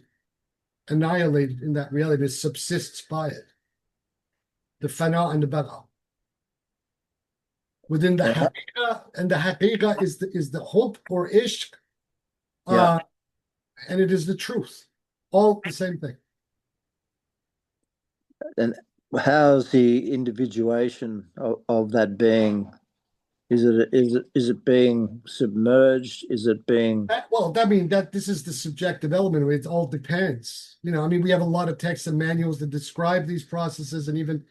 annihilated in that reality. It subsists by it. The fana and the bada. Within the haqiqa, and the haqiqa is the hope or ishq,
Yeah.
and it is the truth. All the same thing.
And how's the individuation of that being? Is it being submerged? Is it being
that this is the subjective element. It all depends. You know, I mean, we have a lot of texts and manuals that describe these processes and even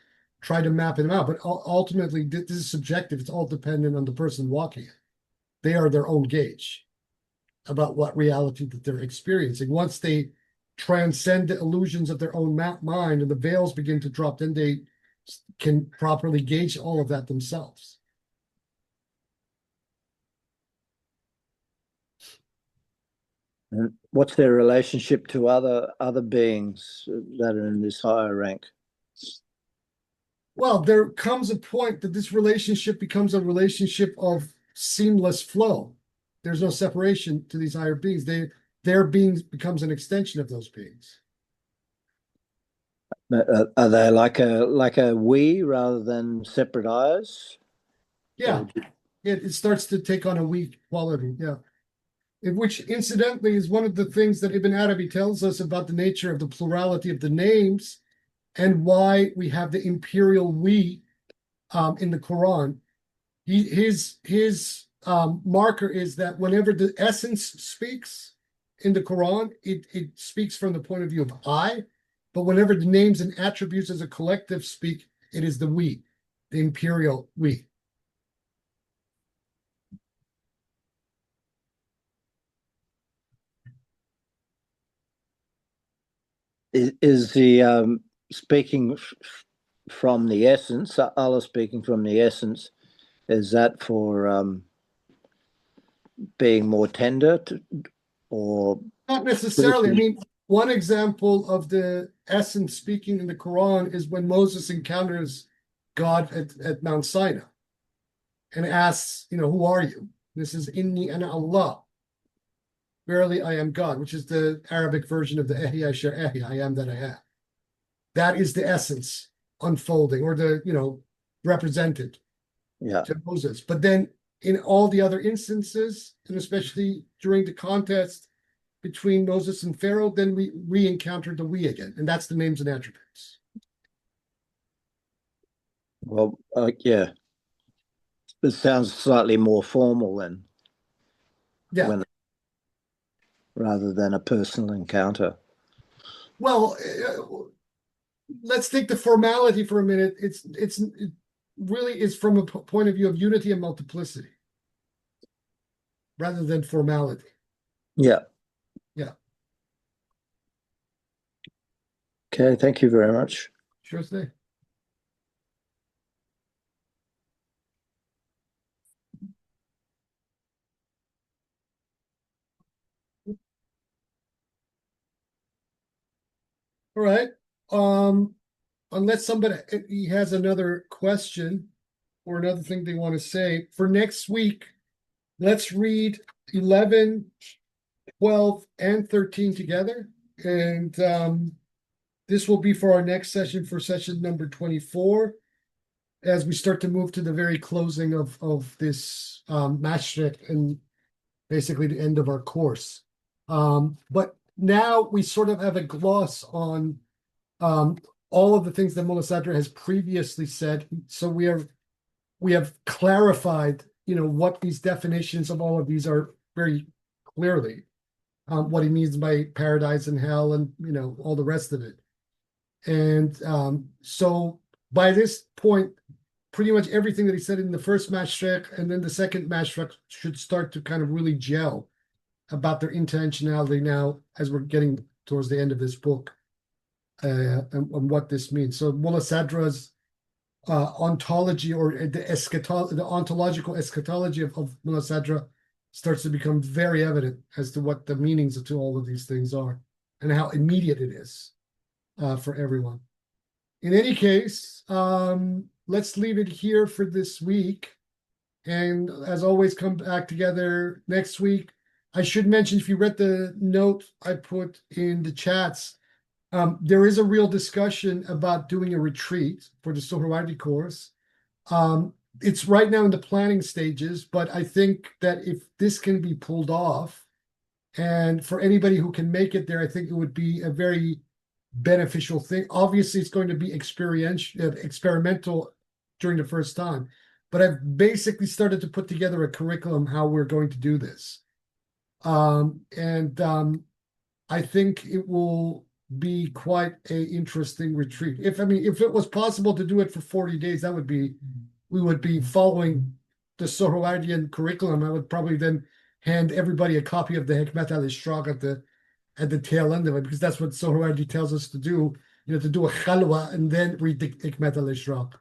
try to map them out. But ultimately, this is subjective. It's all dependent on the person walking it. They are their own gauge about what reality that they're experiencing. Once they transcend the illusions of their own mind and the veils begin to drop, then they can properly gauge all of that themselves.
And what's their relationship to other beings that are in this higher rank?
Well, there comes a point that this relationship becomes a relationship of seamless flow. There's no separation to these higher beings. Their being becomes an extension of those beings.
Are they like a we rather than separate eyes?
Yeah, it starts to take on a we quality. Yeah. Which incidentally is one of the things that Ibn Arabi tells us about the nature of the plurality of the names and why we have the imperial we in the Quran. His marker is that whenever the essence speaks in the Quran, it speaks from the point of view of I, but whenever the names and attributes as a collective speak, it is the we, the imperial we.
Is the speaking from the essence, Allah speaking from the essence, is that for being more tender or
Not necessarily. I mean, one example of the essence speaking in the Quran is when Moses encounters God at Mount Sinai and asks, who are you? This is Inni ana Allah. Verily I am God, which is the Arabic version of the Ehi Asher Ehi, I am that I am. That is the essence unfolding, or the, represented to Moses. But then in all the other instances, and especially during the contest between Moses and Pharaoh, then we re-encountered the we again, and that's the names and attributes.
Well, yeah. It sounds slightly more formal then.
Yeah.
Rather than a personal encounter.
Well, let's take the formality for a minute. It really is from a point of view of unity and multiplicity, rather than formality.
Yeah.
Yeah.
Okay, thank you very much.
Sure thing. All right. Unless somebody has another question or another thing they want to say for next week, let's read 11, 12, and 13 together. And this will be for our next session, for session number 24, as we start to move to the very closing of this mashriq and basically the end of our course. But now we sort of have a gloss on all of the things that Mulla Sadra has previously said. So we have clarified, what these definitions of all of these are very clearly, what he means by paradise and hell, and all the rest of it. And so by this point, pretty much everything that he said in the first mashriq and then the second mashriq should start to kind of really gel about their intentionality now as we're getting towards the end of this book, and what this means. So Mulla Sadra's ontology, or the ontological eschatology of Mulla Sadra starts to become very evident as to what the meanings to all of these things are and how immediate it is for everyone. In any case, let's leave it here for this week. And as always, come back together next week. I should mention, if you read the note I put in the chats, there is a real discussion about doing a retreat for the Sohrawardi course. It's right now in the planning stages, but I think that if this can be pulled off, and for anybody who can make it there, I think it would be a very beneficial thing. Obviously, it's going to be experimental during the first time, but I've basically started to put together a curriculum how we're going to do this. I think it will be quite a interesting retreat. If it was possible to do it for 40 days, we would be following the Sohrawardian curriculum. I would probably then hand everybody a copy of the Hikmat al-Ishraq at the tail end of it, because that's what Sohrawardi tells us to do, to do a khalwa and then read the Hikmat al-Ishraq.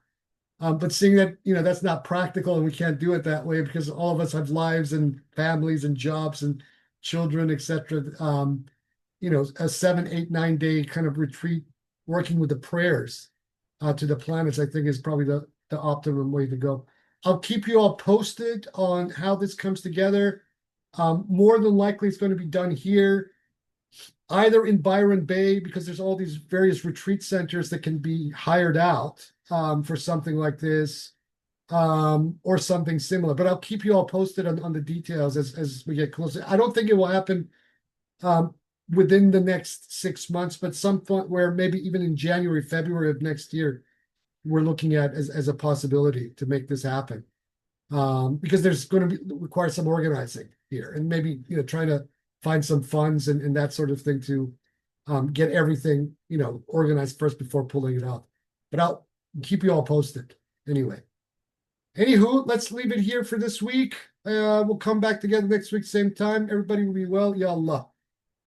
But seeing that, that's not practical and we can't do it that way because all of us have lives and families and jobs and children, etc. A 7, 8, 9 day kind of retreat, working with the prayers to the planets, I think is probably the optimum way to go. I'll keep you all posted on how this comes together. More than likely, it's going to be done here, either in Byron Bay, because there's all these various retreat centers that can be hired out for something like this, or something similar. But I'll keep you all posted on the details as we get closer. I don't think it will happen within the next 6 months, but some point where maybe even in January, February of next year, we're looking at as a possibility to make this happen. Because there's going to require some organizing here, and maybe trying to find some funds and that sort of thing to get everything, organized first before pulling it out. But I'll keep you all posted. Anyway. Anywho, let's leave it here for this week. We'll come back together next week, same time. Everybody will be well. Ya Allah.